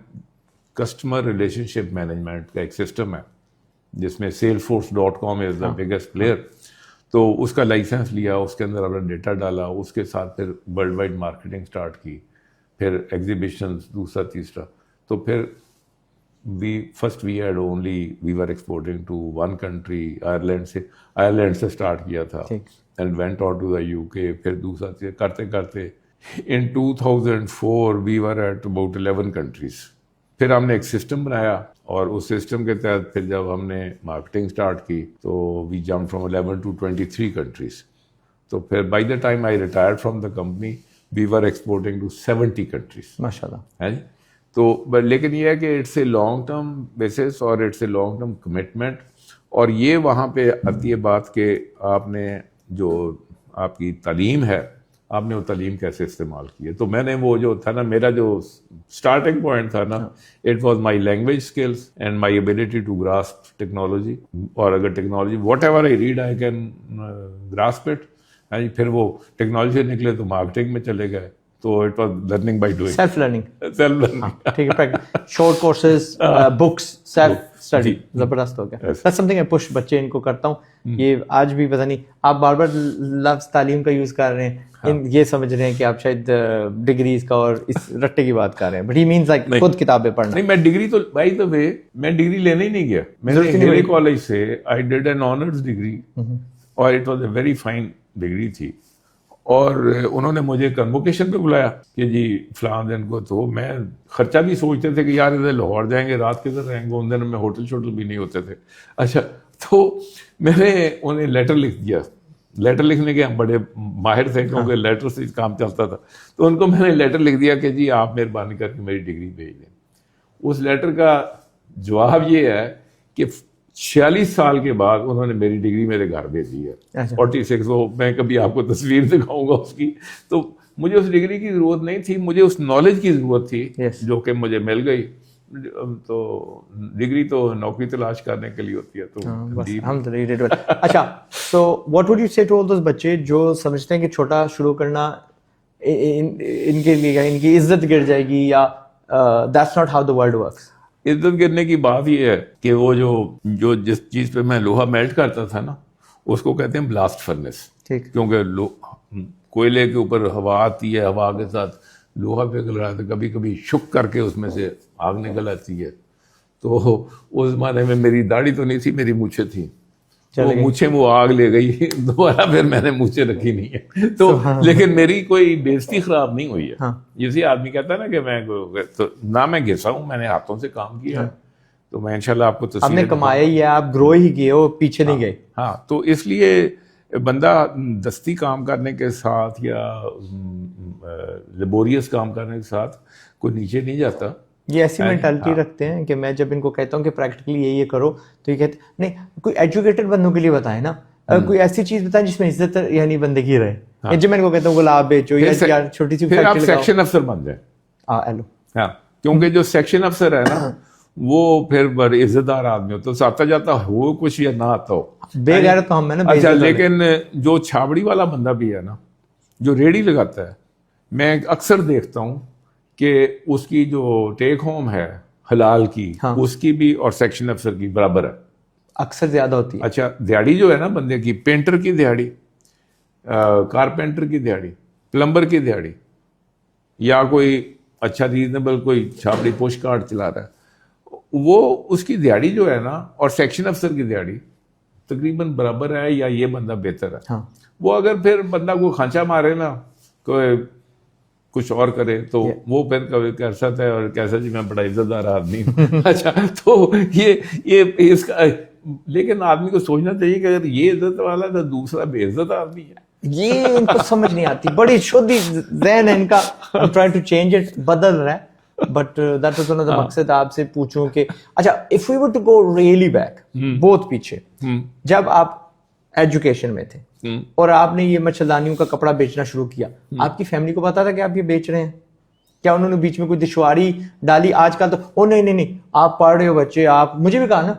کسٹمر ریلیشن شپ مینجمنٹ کا ایک سسٹم ہے جس میں salesforce.com is the biggest player. تو اس کا لائسنس لیا، اس کے اندر اپنا ڈیٹا ڈالا، اس کے ساتھ پھر ورلڈ وائڈ مارکیٹنگ سٹارٹ کی. پھر ایگزیبیشنز دوسرا تیسرا. تو پھر we were exporting to 1 country, Ireland سے سٹارٹ کیا تھا، and went out to the UK. پھر دوسرا کرتے کرتے in 2004 we were at about 11 countries. پھر ہم نے ایک سسٹم بنایا، اور اس سسٹم کے تحت پھر جب ہم نے مارکیٹنگ سٹارٹ کی تو we jump from 11 to 23 countries. تو پھر by the time I retired from the company we were exporting to 70 countries. ماشاء اللہ. ہے جی. تو لیکن یہ ہے کہ it's a long term basis اور it's a long term commitment. اور یہ وہاں پہ آتی ہے بات کہ آپ نے جو آپ کی تعلیم ہے آپ نے وہ تعلیم کیسے استعمال کی ہے. تو میں نے وہ جو تھا نا میرا جو اسٹارٹنگ پوائنٹ تھا نا it was my language skills and my ability to grasp technology. اور اگر technology whatever I read I can grasp it. پھر وہ ٹیکنالوجی سے نکلے تو مارکیٹنگ میں چلے گئے. تو it was learning by doing, self learning. ٹھیک ہے, short courses, books, self study. زبردست ہو گیا. That's some thing I push بچے ان کو کرتا ہوں. یہ آج بھی پتہ نہیں آپ بار بار لفظ تعلیم کا یوز کر رہے ہیں, یہ سمجھ رہے ہیں کہ آپ شاید ڈگریز کا اور اس رٹے کی بات کر رہے ہیں, بٹ ہی مینز لائک خود کتابیں پڑھنا. نہیں, میں ڈگری تو بائی دا وے میں ڈگری لینے ہی نہیں گیا. میں نے ہیرے کالج سے I did an honours degree اور it was a very fine degree تھی. اور انہوں نے مجھے کنووکیشن پہ بلایا کہ جی فلاں دن کو. تو میں خرچہ بھی سوچتے تھے کہ یار ادھر لاہور جائیں گے, رات کدھر رہیں گے, ان دنوں میں ہوٹل شوٹل بھی نہیں ہوتے تھے. اچھا, تو میں نے انہیں لیٹر لکھ دیا. لیٹر لکھنے کے ہم بڑے ماہر تھے کیونکہ لیٹر سے کام چلتا تھا. تو ان کو میں نے لیٹر لکھ دیا کہ جی آپ مہربانی کر کے میری ڈگری بھیج دیں. اس لیٹر کا جواب یہ ہے کہ 46 سال کے بعد انہوں نے میری ڈگری میرے گھر بھیجی ہے. 46. وہ میں کبھی آپ کو تصویر دکھاؤں گا اس کی. تو مجھے اس ڈگری کی ضرورت نہیں تھی, مجھے اس نالج کی ضرورت تھی جو کہ مجھے مل گئی. تو ڈگری تو نوکری تلاش کرنے کے لیے ہوتی ہے. تو اچھا, سو واٹ وڈ یو سے ٹو آل دوز بچے جو سمجھتے ہیں کہ چھوٹا شروع کرنا ان کے لیے ان کی عزت گر جائے گی, یا that's not how the world works. عزت گرنے کی بات یہ ہے کہ وہ جو جس چیز پہ میں لوہا میلٹ کرتا تھا نا اس کو کہتے ہیں بلاسٹ فرنس. کیونکہ کوئلے کے اوپر ہوا آتی ہے, ہوا کے ساتھ لوہا پگھل رہا تھا, کبھی کبھی شک کر کے اس میں سے آگ نکل آتی ہے. تو اس زمانے میں میری داڑھی تو نہیں تھی, میری مونچھیں تھیں. وہ مونچھیں وہ آگ لے گئی, دوبارہ پھر میں نے مونچھیں رکھی نہیں ہے. تو لیکن میری کوئی بےزتی خراب نہیں ہوئی ہے. جیسے آدمی کہتا ہے نا کہ میں نہ میں گھسا ہوں, میں نے ہاتھوں سے کام کیا. تو میں انشاءاللہ آپ کو آپ نے کمایا ہی ہے, آپ گرو ہی کیے ہو, پیچھے نہیں گئے. ہاں, تو اس لیے بندہ دستی کام کرنے کے ساتھ یا لیبوریس کام کرنے کے ساتھ کوئی نیچے نہیں جاتا. یہ ایسی مینٹالٹی رکھتے ہیں کہ میں جب ان کو کہتا ہوں کہ پریکٹیکلی یہ کرو تو یہ کہتے نہیں, کوئی ایجوکیٹڈ بندوں کے لیے بتائیں نا, کوئی ایسی چیز بتائیں جس میں عزت یعنی بندگی رہے. جب میں ان کو کہتا ہوں گلاب بیچو یا چھوٹی سی, پھر آپ سیکشن افسر بن جائیں. ہاں, کیونکہ جو سیکشن افسر ہے نا وہ پھر بڑے عزت دار آدمی ہوتا ہے, آتا جاتا ہو کچھ یا نہ آتا ہو, بے غیرت تو ہم ہے نا. اچھا, لیکن جو چھابڑی والا بندہ بھی ہے نا جو ریڑھی لگاتا ہے, میں اکثر دیکھتا ہوں کہ اس کی جو ٹیک ہوم ہے حلال کی اس کی بھی اور سیکشن افسر کی برابر ہے, اکثر زیادہ ہوتی ہے. اچھا, دیہڑی جو ہے نا بندے کی, پینٹر کی دیہڑی, کارپینٹر کی دیہڑی, پلمبر کی دیہڑی, یا کوئی اچھا ریزنیبل کوئی چھاپڑی پوسٹ کارڈ چلا رہا ہے, وہ اس کی دیہڑی جو ہے نا اور سیکشن افسر کی دیہڑی تقریباً برابر ہے, یا یہ بندہ بہتر ہے. وہ اگر پھر بندہ کو کھانچا مارے نا, کوئی کچھ اور کرے تو وہ پھر کیسا ہے اور کیسا جی میں بڑا عزت دار آدمی ہوں. اچھا, تو یہ اس کا, لیکن آدمی کو سوچنا چاہیے کہ اگر یہ عزت والا تو دوسرا بے عزت آدمی ہے. یہ ان کو سمجھ نہیں آتی, بڑی شدی ذہن ہے ان کا. I'm trying to change it, بدل رہا ہے. But that was one of the مقصد آپ سے پوچھوں کہ اچھا, if we were to go really back, بہت پیچھے, جب آپ ایجوکیشن میں تھے اور آپ نے یہ مچھردانیوں کا کپڑا بیچنا شروع کیا, آپ کی فیملی کو پتا تھا کہ آپ یہ بیچ رہے ہیں؟ کیا انہوں نے بیچ میں کوئی دشواری ڈالی؟ آج کل تو او نہیں آپ پڑھ رہے ہو بچے, آپ مجھے بھی کہا نا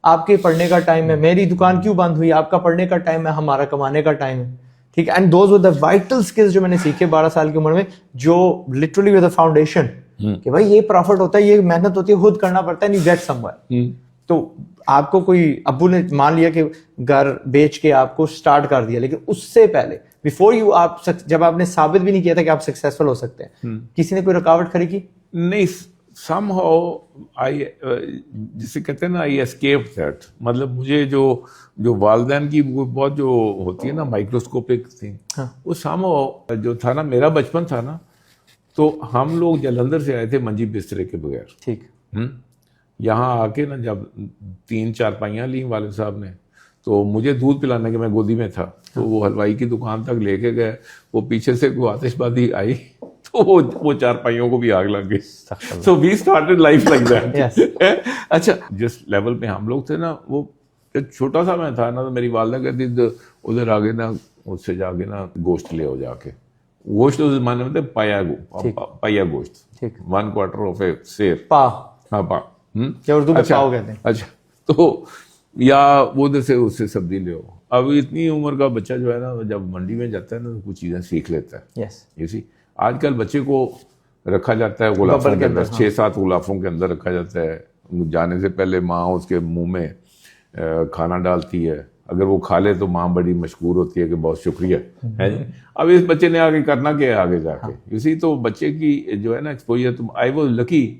آپ کے پڑھنے کا ٹائم ہے, میری دکان کیوں بند ہوئی, آپ کا پڑھنے کا ٹائم ہے, ہمارا کمانے کا ٹائم ہے. ٹھیک ہے, and those were the vital skills جو میں نے سیکھے 12 سال کی عمر میں, جو لٹرلی ود اے فاؤنڈیشن کہ بھائی یہ پروفٹ ہوتا ہے, یہ محنت ہوتی ہے, خود کرنا پڑتا ہے, نہیں گیٹ سم ویئر. تو آپ کو کوئی ابو نے مان لیا کہ گھر بیچ کے آپ کو سٹارٹ کر دیا, لیکن اس سے پہلے بیفور یو, آپ جب آپ نے ثابت بھی نہیں کیا تھا کہ آپ سکسیسفل ہو سکتے ہیں, کسی نے کوئی رکاوٹ کھڑی کی؟ نہیں, سم ہاؤ آئی, جسے کہتے ہیں نا آئی اسکیپ دیٹ. مطلب مجھے جو والدین کی بہت جو ہوتی ہے نا مائکروسکوپک تھنگ, وہ سم ہاؤ جو تھا نا, میرا بچپن تھا نا, تو ہم لوگ جلندھر سے آئے تھے منجی بسترے کے بغیر. ٹھیک, یہاں آ کے نا جب 3 چارپائیاں لیں والد صاحب نے, تو مجھے دودھ پلانے کے, میں گودی میں تھا, تو وہ حلوائی کی دکان تک لے کے گئے. وہ پیچھے سے کوئی آتش بازی آئی تو وہ چارپائیوں کو بھی آگ لگ گئی. So we started life like that. اچھا, جس لیول پہ ہم لوگ تھے نا, وہ چھوٹا سا میں تھا نا, تو میری والدہ کہتی ادھر آگے نا اس سے جا کے نا گوشت لے آؤ جا کے. گوشت اس زمانے میں پایا گوشت, 1/4 آف اے سیر, ہاں پا, اردو میں پاؤ کہتے ہیں. اچھا, تو یا وہ ادھر سے اس سے سبزی لے آؤ. اب اتنی عمر کا بچہ جو ہے نا جب منڈی میں جاتا ہے نا تو کچھ چیزیں سیکھ لیتا ہے. اسی آج کل بچے کو رکھا جاتا ہے غلافوں کے اندر, 6-7 غلافوں کے اندر رکھا جاتا ہے. جانے سے پہلے ماں اس کے منہ میں کھانا ڈالتی ہے, اگر وہ کھا لے تو ماں بڑی مشکور ہوتی ہے کہ بہت شکریہ ہے جی. اب اس بچے نے آگے کرنا کیا ہے آگے جا کے, اسی تو بچے کی جو ہے نا ایکسپوجر. تو آئی واز لکی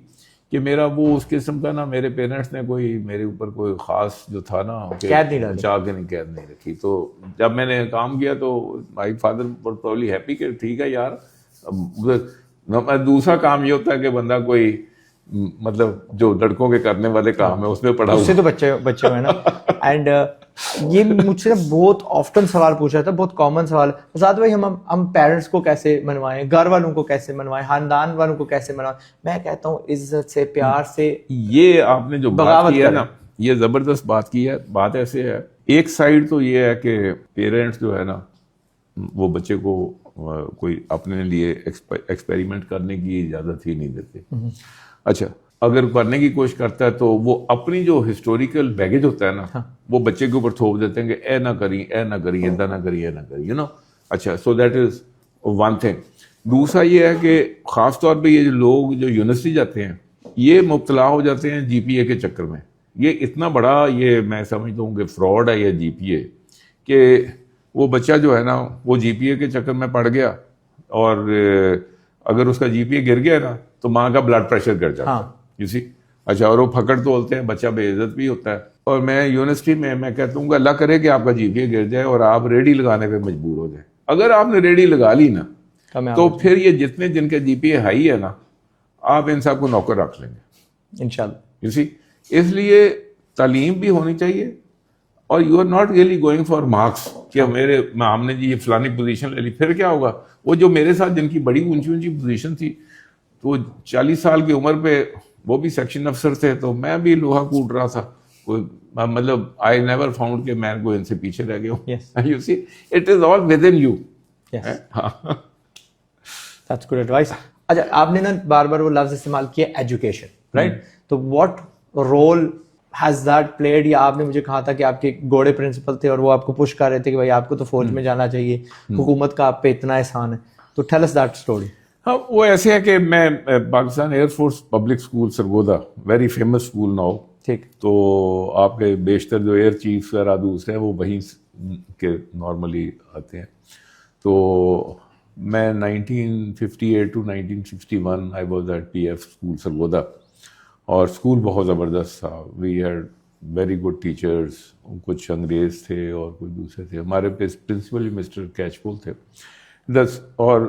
کہ میرا وہ اس قسم کا نا, میرے پیرنٹس نے کوئی میرے اوپر کوئی خاص جو تھا نا بچا کے قید نہیں رکھی. تو جب میں نے کام کیا تو مائی فادر پرابلی ہیپی کہ ٹھیک ہے یار. دوسرا کام یہ ہوتا ہے کہ بندہ کوئی مطلب جو لڑکوں کے کرنے والے کام ہے اس میں پڑھا, اس سے تو بچے ہوئے نا. اینڈ یہ مجھ سے بہت آفٹن سوال پوچھا تھا, بہت کامن سوال. آزاد بھائی, ہم پیرنٹس کو کیسے منوائیں, گھر والوں کو کیسے منوائیں, خاندان والوں کو کیسے منوائیں؟ میں کہتا ہوں عزت سے, پیار سے. یہ آپ نے جو بات کی ہے نا, یہ زبردست بات کی ہے. بات ایسے ہے, ایک سائڈ تو یہ ہے کہ پیرنٹس جو ہے نا وہ بچے کو کوئی اپنے لیے ایکسپیریمنٹ کرنے کی اجازت ہی نہیں دیتے. اچھا, اگر کرنے کی کوشش کرتا ہے تو وہ اپنی جو ہسٹوریکل بیگیج ہوتا ہے نا وہ بچے کے اوپر تھوپ دیتے ہیں کہ اے نہ کریں, اے نہ کریں, ادا نہ کریں, اے نہ کریں, یو نو. اچھا, so that is one thing. دوسرا یہ ہے کہ خاص طور پہ یہ جو لوگ جو یونیورسٹی جاتے ہیں یہ مبتلا ہو جاتے ہیں جی پی اے کے چکر میں. یہ اتنا بڑا یہ میں سمجھتا ہوں کہ فراڈ ہے یہ جی پی اے, کہ وہ بچہ جو ہے نا وہ جی پی اے کے چکر میں پڑ گیا, اور اگر اس کا جی پی اے گر گیا نا تو ماں کا بلڈ پریشر گر جاتا ہے, یو سی. اچھا, اور وہ پھکڑ تولتے ہیں, بچہ بے عزت بھی ہوتا ہے. اور میں یونیورسٹی میں کہتا ہوں کہ اللہ کرے کہ آپ کا جی پی اے گر جائے اور آپ ریڈی لگانے پہ مجبور ہو جائیں. اگر آپ نے ریڈی لگا لی نا تو پھر یہ جتنے جن کے جی پی اے ہائی ہے نا آپ ان سب کو نوکر رکھ لیں گے انشاءاللہ, یو سی. اس لیے تعلیم بھی ہونی چاہیے, اور you are not really going for marks کہ ہم نے جی یہ فلانی پوزیشن لے لی. پھر کیا ہوگا, وہ جو میرے ساتھ جن کی بڑی اونچی اونچی پوزیشن تھی تو 40 سال کی عمر پہ وہ بھی سیکشن افسر تھے, تو میں بھی لوہا کوٹ رہا تھا. کوئی مطلب آئی نیور فاؤنڈ کہ میں کوئی ان سے پیچھے رہ گیا ہوں. You see, it is all within you. That's good advice. اچھا, آپ نے نا بار بار وہ لفظ استعمال کیا ایجوکیشن, رائٹ؟ تو what role has that played, یا آپ نے مجھے کہا تھا کہ آپ کے گوڑے پرنسپل تھے اور وہ آپ کو پش کر رہے تھے کہ بھائی آپ کو تو فوج میں جانا چاہیے, حکومت کا آپ پہ اتنا احسان ہے. تو ٹیل اس دیٹ اسٹوری. ہاں, وہ ایسے ہے کہ میں Pakistan air force public school Sargodha, very famous school now, ٹھیک, تو آپ کے بیشتر جو ایئر چیف وغیرہ دوسرے ہیں وہ وہیں کے نارملی آتے ہیں. تو میں 1958 to 1961 I was at P F school Sargodha, اور اسکول بہت زبردست تھا. We had very good teachers, کچھ انگریز تھے اور کچھ دوسرے تھے. ہمارے پرنسپل مسٹر کیچپول تھے. اور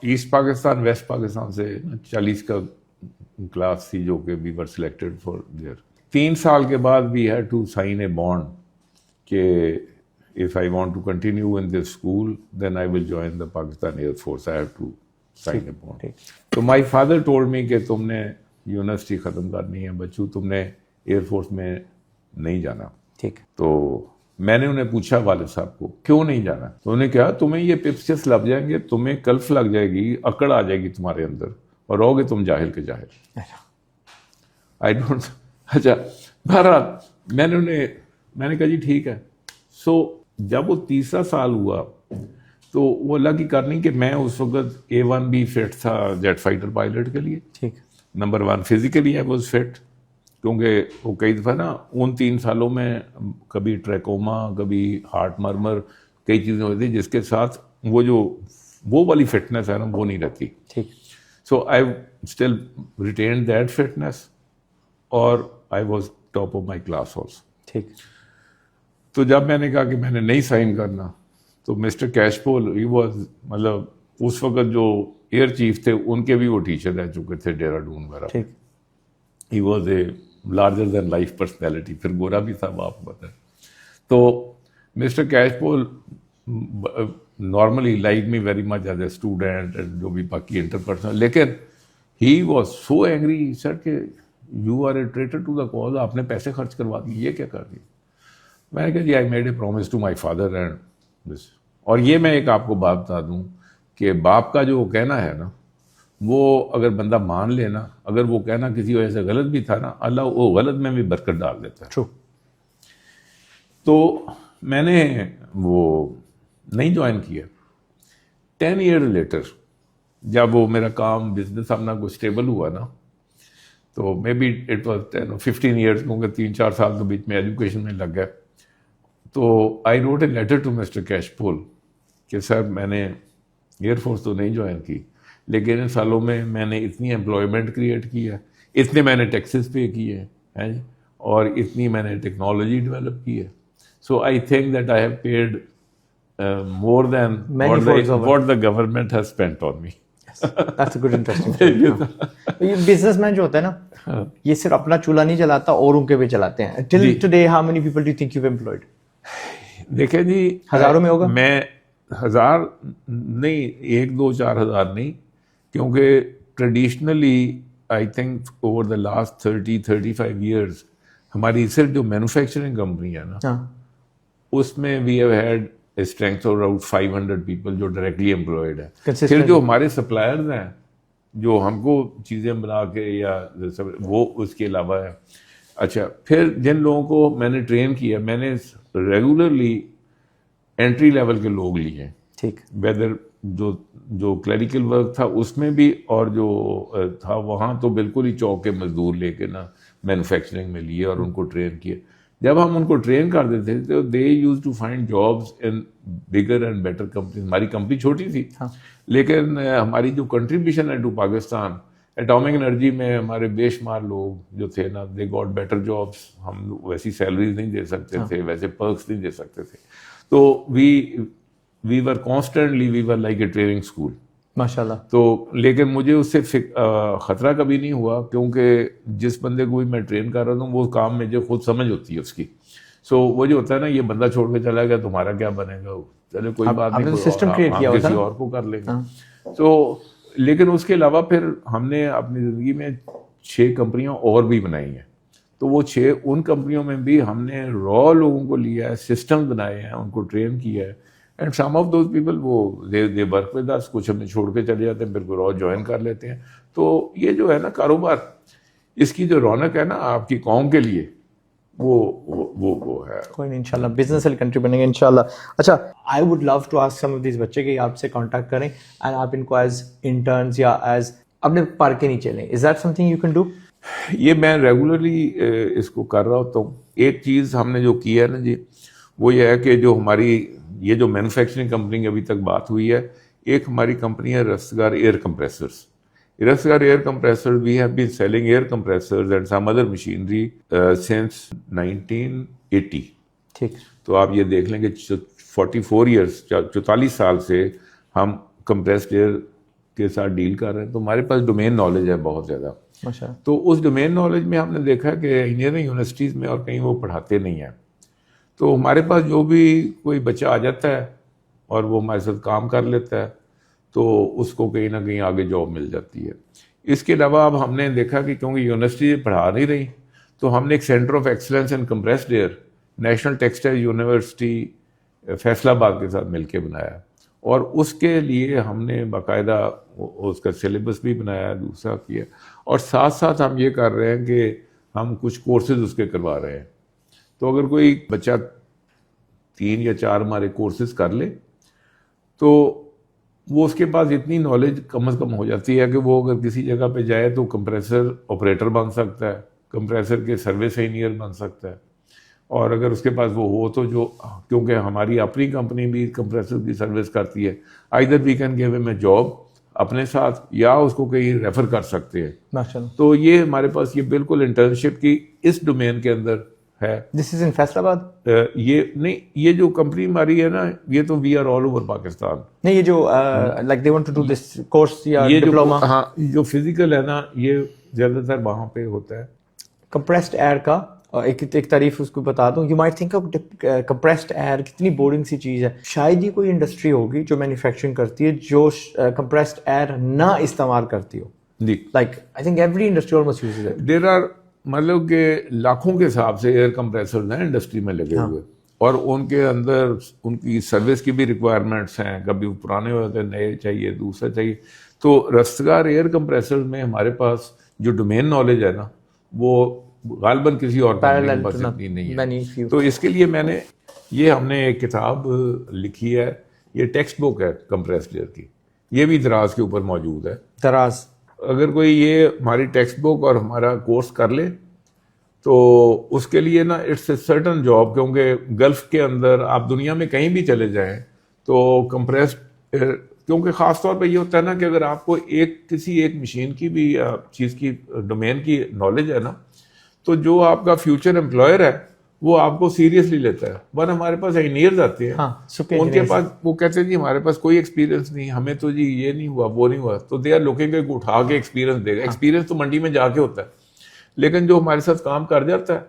ایسٹ پاکستان ویسٹ پاکستان سے 40 کا کلاس تھی جو کہ we were selected for there. 3 سال کے بعد we had to sign a bond کہ if I want to continue in this school then I will join the Pakistan Air Force. I have to sign a bond. So my father told me کہ تم نے university ختم کرنی ہے بچوں, تم نے ایئر فورس میں نہیں جانا. ٹھیک, تو میں نے انہیں پوچھا والد صاحب کو کیوں نہیں جانا, تو انہوں نے کہا تمہیں یہ پپسس لگ جائیں گے, تمہیں کلف لگ جائے گی, اکڑ آ جائے گی تمہارے اندر, اور رہو گے تم جاہل کے جاہل. I don't. اچھا, بہرحال میں نے کہا جی ٹھیک ہے. سو جب وہ 3 سال ہوا تو وہ اللہ کی کرنی کہ میں اس وقت A1B فٹ تھا جیٹ فائٹر پائلٹ کے لیے. ٹھیک, number 1 physically I was fit, کیونکہ وہ کئی دفعہ نا ان 3 سالوں میں کبھی ٹریکوما, کبھی ہارٹ مرمر, کئی چیزیں ہوتی تھیں جس کے ساتھ وہ والی فٹنس ہے نا وہ نہیں رہتی. ٹھیک, so I still retain that fitness, اور I was top of my class also. ٹھیک, تو جب میں نے کہا کہ میں نے نہیں سائن کرنا تو مسٹر کیشپول ہی واز, مطلب اس وقت جو ایئر چیف تھے ان کے بھی وہ ٹیچر رہ چکے تھے ڈیرادون وغیرہ. He was a larger then life personality, پھر گورا بھی تھا وہ آپ کو پتہ ہے. تو mister Cashpool normally like me very much as a student and جو بھی باقی انٹرپرسنل, لیکن he was so angry sir کہ you are a traitor to the cause, آپ نے پیسے خرچ کروا دیے, یہ کیا کر دی. میں نے کہا جی I made a promise to my father and this, اور یہ میں ایک آپ کو بات بتا دوں کہ باپ کا جو کہنا ہے نا وہ اگر بندہ مان لے نا, اگر وہ کہنا کسی وجہ سے غلط بھی تھا نا, اللہ وہ غلط میں بھی برکت ڈال دیتا ہے. True. تو میں نے وہ نہیں جوائن کیا. 10 years لیٹر جب وہ میرا کام بزنس اپنا کچھ اسٹیبل ہوا نا, تو maybe it was 15 years, کیونکہ 3-4 سال کے بیچ میں ایجوکیشن میں لگ گئے. تو I wrote a letter to mister Cashpool کہ سر میں نے ایئر فورس تو نہیں جوائن کی, لیکن ان سالوں میں نے اتنی امپلائمنٹ کریٹ کی ہے, اتنے میں نے ٹیکسز پے کیے ہیں اور اتنی میں نے ٹیکنالوجی ڈیولپ کی ہے. So I think that I have paid more than what the government has spent on me. That's a good interesting story. یہ بزنس مین جو ہوتا ہے نا, یہ صرف اپنا چولہا نہیں جلاتا, اوروں کے بھی چلاتے ہیں. Till today how many people do you think you've employed? دیکھیں جی, ہزاروں میں ہوگا. میں 1000 نہیں, 1-2-4,000 نہیں, کیونکہ traditionally I think over the last 30-35 years ہماری صرف جو مینوفیکچرنگ کمپنی ہے نا, اس میں we have had a strength of around 500 people جو ڈائریکٹلی امپلائڈ ہے. پھر جو ہمارے سپلائرز ہیں جو ہم کو چیزیں بنا کے یا وہ اس کے علاوہ ہے. اچھا, پھر جن لوگوں کو میں نے ٹرین کیا, میں نے ریگولرلی انٹری لیول کے لوگ لیے, ٹھیک, ویدر جو کلیریکل ورک تھا اس میں بھی, اور جو تھا وہاں تو بالکل ہی چوک کے مزدور لے کے نا مینوفیکچرنگ میں لیے اور ان کو ٹرین کیا. جب ہم ان کو ٹرین کر دیتے تھے تو they used to find jobs in bigger and better companies. ہماری کمپنی چھوٹی تھی, لیکن ہماری جو کنٹریبیوشن ہے ٹو پاکستان, ایٹامک انرجی میں ہمارے بے شمار لوگ جو تھے نا, دے گاٹ بیٹر جابس. ہم ویسی سیلریز نہیں دے سکتے تھے, ویسے پرکس نہیں دے سکتے تھے. تو we were constantly we were like a training school, ماشاء اللہ. تو لیکن مجھے اس سے خطرہ کبھی نہیں ہوا, کیونکہ جس بندے کو بھی میں ٹرین کر رہا ہوں وہ کام مجھے خود سمجھ ہوتی ہے اس کی. سو وہ جو ہوتا ہے نا, یہ بندہ چھوڑ کے چلا گیا, تمہارا کیا بنے گا, چلے کوئی بات نہیں, سسٹم کریٹ کیا, کسی اور کو کر لیں گے. تو لیکن اس کے علاوہ پھر ہم نے اپنی زندگی میں 6 کمپنیاں اور بھی بنائی ہیں. تو وہ 6 ان کمپنیوں میں بھی ہم نے را لوگوں کو لیا ہے, سسٹم بنائے ہیں, ان کو ٹرین کیا ہے. And some of those people وہ دے ورک ود اس, کچھ ہمیں چھوڑ کے چلے جاتے ہیں, پھر کوئی اور جوائن کر لیتے ہیں. تو یہ جو ہے نا کاروبار, اس کی جو رونق ہے نا آپ کی قوم کے لیے, وہ ہے. کوئی نہیں, انشاءاللہ بزنس والی کنٹری بنیں گے انشاءاللہ. اچھا, I would love to ask some of these بچے کہ آپ سے کانٹیکٹ کریں اینڈ آپ ان کو ایز انٹرنز یا ایز اپنے پڑھ کے نیچے لیں. Is that some thing you can do? یہ میں ریگولرلی اس کو کر رہا ہوتا ہوں. ایک چیز ہم نے جو کیا ہے نا جی, وہ یہ ہے کہ جو ہماری یہ جو مینوفیکچرنگ کمپنی کی ابھی تک بات ہوئی ہے, ایک ہماری کمپنی ہے Rastgar air compressors. Rastgar air compressor, we have been selling air compressors and some other machinery since 1980. ٹھیک, تو آپ یہ دیکھ لیں کہ 44 ایئرس 44 سال سے ہم کمپریسڈ ایئر کے ساتھ ڈیل کر رہے ہیں. تو ہمارے پاس ڈومین نالج ہے بہت زیادہ. تو اس ڈومین نالج میں ہم نے دیکھا کہ انجینئرنگ یونیورسٹیز میں اور کہیں وہ پڑھاتے نہیں ہیں. تو ہمارے پاس جو بھی کوئی بچہ آ جاتا ہے اور وہ ہمارے ساتھ کام کر لیتا ہے تو اس کو کہیں نہ کہیں آگے جاب مل جاتی ہے. اس کے علاوہ اب ہم نے دیکھا کہ کیونکہ یونیورسٹی پڑھا نہیں رہی, تو ہم نے ایک centre of excellence in compressed air National Textile University Faisalabad کے ساتھ مل کے بنایا, اور اس کے لیے ہم نے باقاعدہ اس کا سلیبس بھی بنایا, دوسرا کیا, اور ساتھ ساتھ ہم یہ کر رہے ہیں کہ ہم کچھ کورسز اس کے کروا رہے ہیں. تو اگر کوئی بچہ 3 یا 4 ہمارے کورسز کر لے تو وہ اس کے پاس اتنی نالج کم از کم ہو جاتی ہے کہ وہ اگر کسی جگہ پہ جائے تو کمپریسر آپریٹر بن سکتا ہے, کمپریسر کے سروس انجینئر بن سکتا ہے. اور اگر اس کے پاس وہ ہو تو جو, کیونکہ ہماری اپنی کمپنی بھی کمپریسر کی سروس کرتی ہے, آئدر وی کین گیو ہم اے جاب اپنے ساتھ یا اس کو کہیں ریفر کر سکتے ہیں. تو یہ ہمارے پاس یہ بالکل انٹرنشپ کی اس ڈومین کے اندر ہے. دس از ان فیصل آباد. یہ نہیں, یہ جو کمپنی ہماری ہے نا, یہ تو we are all over Pakistan. نہیں, یہ جو like they want to do this course یا ڈپلوما, ہاں, جو فزیکل ہے نا یہ زیادہ تر وہاں پہ ہوتا ہے. کمپریسڈ ایئر کا ایک تعریف اس کو بتا دوں. You might think of compressed air کتنی بورنگ سی چیز ہے. شاید ہی کوئی انڈسٹری ہوگی جو مینوفیکچرنگ کرتی ہے جو کمپریسڈ ایئر نہ استعمال کرتی ہو. جی, like I think every industry almost uses it. There are مطلب کہ لاکھوں کے حساب سے ایئر کمپریسرز ہیں انڈسٹری میں لگے ہوئے, اور ان کے اندر ان کی سروس کی بھی ریکوائرمنٹس ہیں, کبھی پرانے ہوتے ہیں, نئے چاہیے, دوسرا چاہیے. تو رستگار ایئر کمپریسر میں ہمارے پاس جو ڈومین نالج ہے نا وہ غالباً کسی اور کمپنی کے پاس اتنی نہیں ہے. تو اس کے لیے میں نے ہم نے ایک کتاب لکھی ہے, یہ ٹیکسٹ بک ہے کمپریسڈ ایئر کی, یہ بھی دراز کے اوپر موجود ہے. دراز اگر کوئی یہ ہماری ٹیکسٹ بک اور ہمارا کورس کر لے تو اس کے لیے نا اٹس اے سرٹن جاب, کیونکہ گلف کے اندر آپ دنیا میں کہیں بھی چلے جائیں تو کمپریسڈ, کیونکہ خاص طور پہ یہ ہوتا ہے نا کہ اگر آپ کو کسی ایک مشین کی بھی چیز کی ڈومین کی نالج ہے نا, تو جو آپ کا فیوچر امپلائر ہے وہ آپ کو سیریسلی لیتا ہے. ورنہ ہمارے پاس انجینئرز آتے ہیں, ان کے پاس وہ کہتے ہیں جی ہمارے پاس کوئی ایکسپیرینس نہیں, ہمیں تو جی یہ نہیں ہوا وہ نہیں ہوا, تو دے آر لوکنگ کہ اٹھا کے ایکسپیرینس دے گا. ایکسپیرینس تو منڈی میں جا کے ہوتا ہے, لیکن جو ہمارے ساتھ کام کر جاتا ہے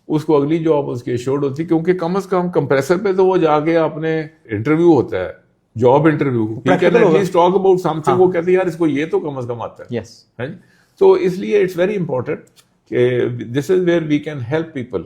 اس کو اگلی جاب اس کی ایشورڈ ہوتی ہے, کیونکہ کم از کم کمپریسر پہ تو وہ جا کے اپنے انٹرویو ہوتا ہے, job interview, talk about some thing, وہ کہتے ہیں یار اس کو یہ تو کم از کم آتا ہے. تو اس لیے اٹس ویری امپورٹنٹ کہ this is where we can help people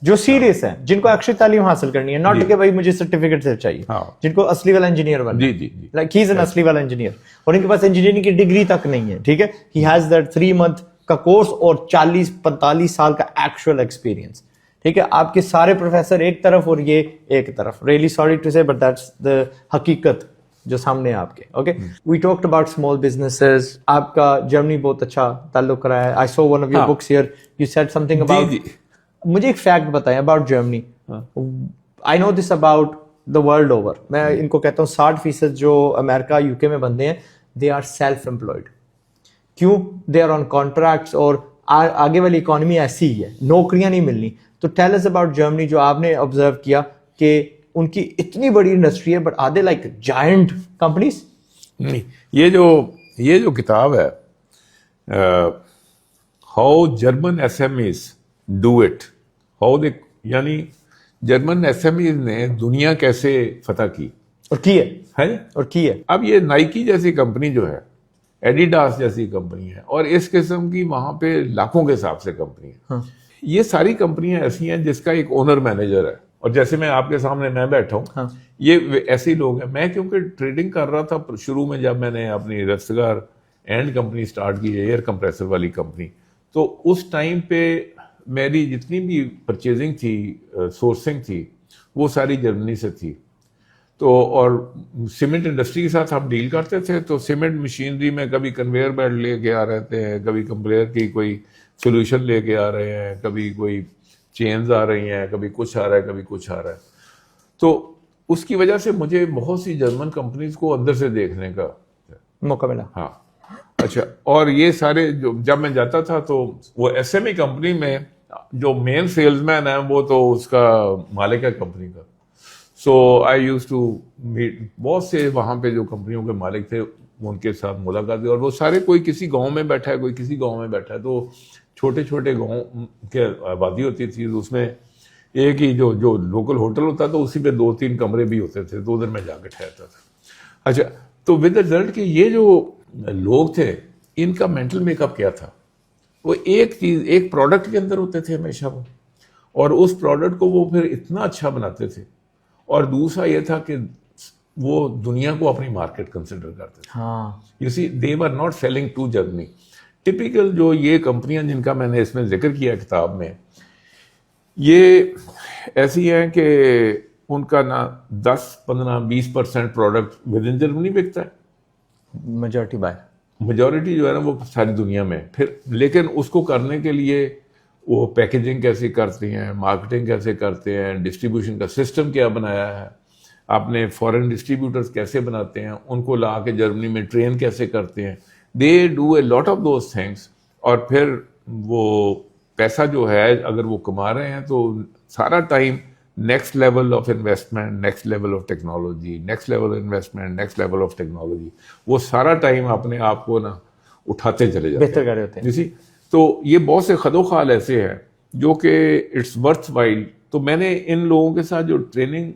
جو سیریس ہیں, جن کو اکثر تعلیم حاصل کرنی ہے, ناٹ کہ بھائی مجھے سرٹیفکیٹ سے چاہیے, جن کو اصلی والا انجینئر بننا ہے, لائک ہی از این اصلی والا انجینئر, اور ان کے پاس انجینئرنگ کی ڈگری تک نہیں ہے, ٹھیک ہے, ہی ہیز دیٹ 3 month کا کورس اور 40-45 سال کا ایکچوئل ایکسپیرینس, ٹھیک ہے. آپ کے سارے پروفیسر ایک طرف اور یہ ایک طرف, really sorry to say but that's the حقیقت جو سامنے ہے آپ کے. Okay, we talked about small businesses, آپ کا جرمنی بہت اچھا تعلق رہا ہے. I saw one of your books here, you said something about, مجھے ایک فیکٹ بتائیں about Germany. I know this about the world over, میں ان کو کہتا ہوں 60% جو امریکہ یو کے میں بندے ہیں دے آر سیلف امپلائڈ. کیوں؟ دے آر آن کانٹریکٹس, اور آگے والی اکانومی ایسی ہی ہے, نوکریاں نہیں ملنی. تو ٹیل اس اباؤٹ جرمنی, جو آپ نے آبزرو کیا کہ ان کی اتنی بڑی انڈسٹری ہے, but are they like giant companies? یہ جو کتاب ہے how German S M Es do it, how they, یعنی جرمن ایس ایم ایز نے دنیا کیسے فتح کی اور کی ہے. اب یہ نائکی جیسی کمپنی جو ہے, ایڈیڈاس جیسی کمپنی ہے, اور اس قسم کی وہاں پہ لاکھوں کے حساب سے کمپنی ہے. یہ ساری کمپنیاں ایسی ہیں جس کا ایک اونر مینیجر ہے, اور جیسے میں آپ کے سامنے میں بیٹھا ہوں, یہ ایسے لوگ ہیں. میں کیونکہ ٹریڈنگ کر رہا تھا شروع میں, جب میں نے اپنی رستگار اینڈ کمپنی سٹارٹ کی, ایئر کمپریسر والی کمپنی, تو اس ٹائم پہ میری جتنی بھی پرچیزنگ تھی, سورسنگ تھی, وہ ساری جرمنی سے تھی. تو اور سیمنٹ انڈسٹری کے ساتھ ہم ڈیل کرتے تھے, تو سیمنٹ مشینری میں کبھی کنویئر بیلٹ لے کے آ رہے تھے, کبھی کمپلیئر کی کوئی سولوشن لے کے آ رہے ہیں, کبھی کوئی چینز آ رہی ہیں, کبھی کچھ آ رہا ہے, کبھی کچھ آ رہا ہے. تو اس کی وجہ سے مجھے بہت سی جرمن کمپنیز کو اندر سے دیکھنے کا موقع ملا. ہاں اچھا, اور یہ سارے جب میں جاتا تھا تو وہ ایس ایم ای کمپنی میں جو مین سیلز مین ہے وہ تو اس کا مالک ہے کمپنی کا. سو آئی یوز ٹو میٹ بہت سے وہاں پہ جو کمپنیوں کے مالک تھے, ان کے ساتھ ملاقات ہوئی, اور وہ سارے کوئی کسی گاؤں میں بیٹھا ہے, کوئی کسی گاؤں میں بیٹھا ہے. تو چھوٹے چھوٹے گاؤں کے آبادی ہوتی تھی, اس میں ایک ہی جو لوکل ہوٹل ہوتا تھا اسی پہ 2-3 کمرے بھی ہوتے تھے, تو ادھر میں جا کے ٹھہرتا تھا. اچھا, تو ود دا رزلٹ کہ یہ جو لوگ تھے ان کا مینٹل میک اپ کیا تھا, وہ ایک پروڈکٹ کے اندر ہوتے تھے ہمیشہ وہ, اور اس پروڈکٹ کو وہ پھر اتنا اچھا بناتے تھے. اور دوسرا یہ تھا کہ وہ دنیا کو اپنی مارکیٹ کنسیڈر کرتے تھے. You see they were not selling to Germany. Typical جو یہ کمپنیاں جن کا میں نے اس میں ذکر کیا کتاب میں, یہ ایسی ہیں کہ ان کا نا 10-15-20% پروڈکٹ ود ان جرمنی بکتا ہے, میجورٹی جو ہے نا وہ ساری دنیا میں. پھر لیکن اس کو کرنے کے لیے وہ پیکیجنگ کیسے کرتے ہیں, مارکیٹنگ کیسے کرتے ہیں, ڈسٹریبیوشن کا سسٹم کیا بنایا ہے, اپنے فورن ڈسٹریبیوٹرز کیسے بناتے ہیں, ان کو لا کے جرمنی میں ٹرین کیسے کرتے ہیں. They do a lot of those things. اور پھر وہ پیسہ جو ہے اگر وہ کما رہے ہیں تو سارا time next level of investment, next level of technology, next level investment, next level of technology, وہ سارا ٹائم اپنے آپ کو نا اٹھاتے چلے جاتے ہیں, بہتر کر رہے ہوتے ہیں. جیسی تو یہ بہت سے خد و خال ایسے ہیں جو کہ اٹس ورتھ وائل. تو میں نے ان لوگوں کے ساتھ جو ٹریننگ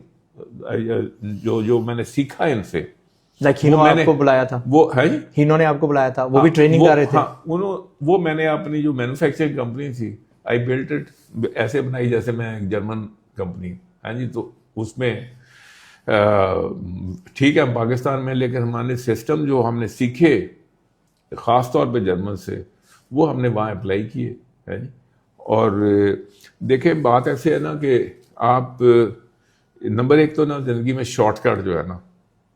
جو میں نے سیکھا ان سے, ہینو آپ کو بلایا تھا, وہ ہے ہینو نے آپ کو بلایا تھا, وہ بھی ٹریننگ کر رہے تھے. وہ میں نے اپنی جو مینوفیکچرنگ کمپنی تھی, آئی بلٹ اٹ, ایسے بنائی جیسے میں ایک جرمن کمپنی ہاں جی. تو اس میں ٹھیک ہے ہم پاکستان میں, لیکن ہمارے سسٹم جو ہم نے سیکھے خاص طور پہ جرمن سے, وہ ہم نے وہاں اپلائی کیے ہے جی. اور دیکھیں بات ایسے ہے نا کہ آپ نمبر ایک تو نا زندگی میں شارٹ کٹ جو ہے نا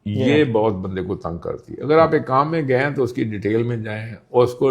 یہ بہت بندے کو تنگ کرتی ہے. اگر آپ ایک کام میں گئے ہیں تو اس کی ڈیٹیل میں جائیں اور اس کو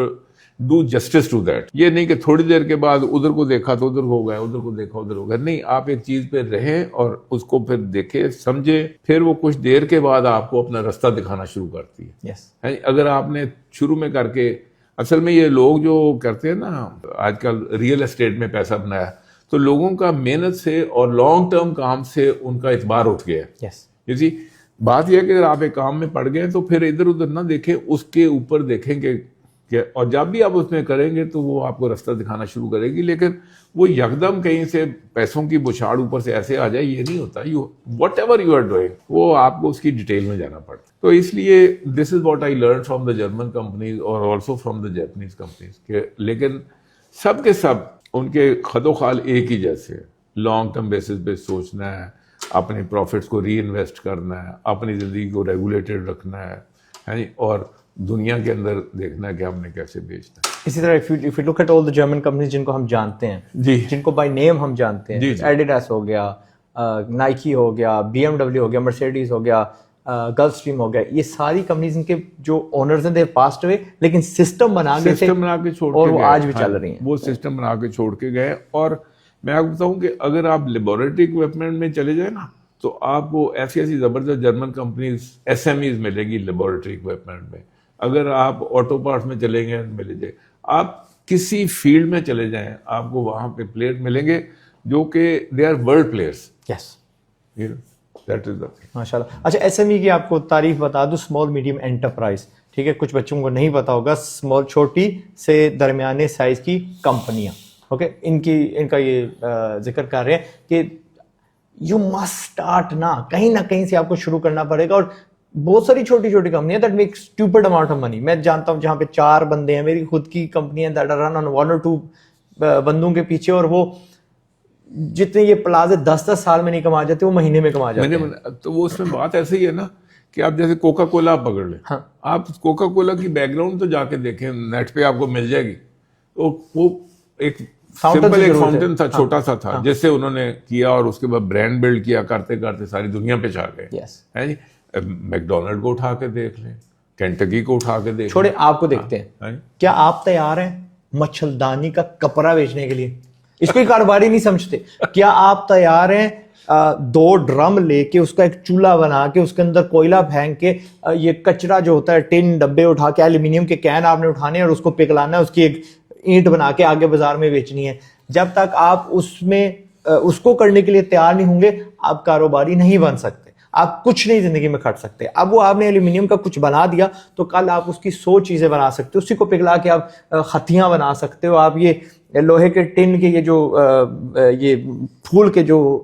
ڈو جسٹس ٹو دیٹ. یہ نہیں کہ تھوڑی دیر کے بعد ادھر کو دیکھا تو ادھر ہو گیا, ادھر کو دیکھا ادھر ہو گیا. نہیں, آپ ایک چیز پہ رہیں اور اس کو پھر دیکھیں سمجھے, پھر وہ کچھ دیر کے بعد آپ کو اپنا رستہ دکھانا شروع کرتی ہے. اگر آپ نے شروع میں کر کے, اصل میں یہ لوگ جو کرتے ہیں نا آج کل ریئل اسٹیٹ میں پیسہ بنایا, تو لوگوں کا محنت سے اور لانگ ٹرم کام سے ان کا اعتبار اٹھ گیا. جی بات یہ ہے کہ اگر آپ ایک کام میں پڑ گئے تو پھر ادھر ادھر نہ دیکھیں, اس کے اوپر دیکھیں کہ اور جب بھی آپ اس میں کریں گے تو وہ آپ کو رستہ دکھانا شروع کرے گی. لیکن وہ یکدم کہیں سے پیسوں کی بچھاڑ اوپر سے ایسے آ جائے, یہ نہیں ہوتا. Whatever you are doing وہ آپ کو اس کی ڈیٹیل میں جانا پڑتا. تو اس لیے this is what I learn from the German companies اور also from the Japanese companies کہ لیکن سب کے سب ان کے خد و خال ایک ہی جیسے, لانگ ٹرم بیسس پہ سوچنا ہے, اپنے پروفٹس کو ری انویسٹ کرنا ہے, اپنی زندگی کو ریگولیٹڈ رکھنا ہے اور دنیا کے اندر دیکھنا ہے کہ ہم نے کیسے بیچنا ہے. اسی طرح if you look at all the German companies جن کو ہم جانتے ہیں, جن کو بائی نیم ہم جانتے ہیں, ایڈیڈاس ہو گیا, نائکی ہو گیا, BMW ہو گیا, مرسیڈیز ہو گیا, گلف اسٹریم ہو گیا, یہ ساری کمپنیز ان کے جو اونرز ہیں دے پاسڈ ہوئے, لیکن سسٹم بنا کے چھوڑ اور کے وہ آج بھی چل رہی ہیں. وہ سسٹم بنا کے چھوڑ کے گئے. اور میں آپ کو بتاؤں کہ اگر آپ لیبورٹری اکوپمنٹ میں چلے جائیں نا تو آپ کو ایسی ایسی زبردست German companies S M Es ملے گی لیبورٹری اکوپمنٹ میں. اگر آپ آٹو پارٹس میں چلیں گے ملے جائے, آپ کسی فیلڈ میں چلے جائیں آپ کو وہاں پہ پلیئر ملیں گے جو کہ they are world players. That is the thing. ماشاء اللہ. اچھا ایس ایم ای کی آپ کو تعریف بتا دوں, اسمال میڈیم انٹرپرائز. ٹھیک ہے, کچھ بچوں کو نہیں پتا ہوگا, اسمال چھوٹی سے درمیانے سائز کی کمپنیاں. اوکے, ان کا یہ ذکر کر رہے ہیں کہ یو مسٹ اسٹارٹ کہیں نہ کہیں سے آپ کو شروع کرنا پڑے گا. اور بہت ساری چھوٹی چھوٹی کمپنیاں that make stupid amount of money. میں جانتا ہوں جہاں پہ 4 بندے ہیں, میری خود کی کمپنی ہے that are run on 1 or 2 بندوں کے پیچھے, اور وہ جتنے یہ پلازے 10 سال میں نہیں کما جاتے وہ مہینے میں کما جاتے ہیں. تو وہ اس میں بات ایسے ہی ہے نا کہ آپ جیسے کوکا کولا پکڑ لیں, آپ کوکا کولا کی بیک گراؤنڈ تو جا کے دیکھیں, نیٹ پہ آپ کو مل جائے گی. تو وہ ایک سمپل ایک فاؤنٹین تھا, چھوٹا سا تھا, جس سے انہوں نے کیا اور اس کے بعد برانڈ بلڈ کیا, کرتے کرتے ساری دنیا پہ چھا گئے. ہے جی, میکڈونلڈ کو اٹھا کے دیکھ لیں, کینٹکی کو اٹھا کے دیکھ. چھوڑے آپ کو دیکھتے ہیں, کیا آپ تیار ہیں مچھردانی کا کپڑا بیچنے کے لیے؟ اس کو کاروباری نہیں سمجھتے. کیا آپ تیار ہیں 2 ڈرم لے کے اس کا ایک چولہا بنا کے اس کے اندر کوئلہ پھینک کے یہ کچرا جو ہوتا ہے ٹن ڈبے اٹھا کے ایلومینیم کے کین آپ نے اٹھانے اور اس کو پگھلانا ہے, اس کی ایک اینٹ بنا کے آگے بازار میں بیچنی ہے؟ جب تک آپ اس کو کرنے کے لیے تیار نہیں ہوں گے آپ کاروباری نہیں بن سکتے, آپ کچھ نہیں زندگی میں کھٹ سکتے. اب وہ آپ نے ایلومینیم کا کچھ بنا دیا تو کل آپ اس کی 100 چیزیں بنا سکتے ہو, اسی کو پگھلا کے آپ خطیاں بنا سکتے ہو, آپ یہ لوہے کے ٹن کے یہ جو یہ پھول کے جو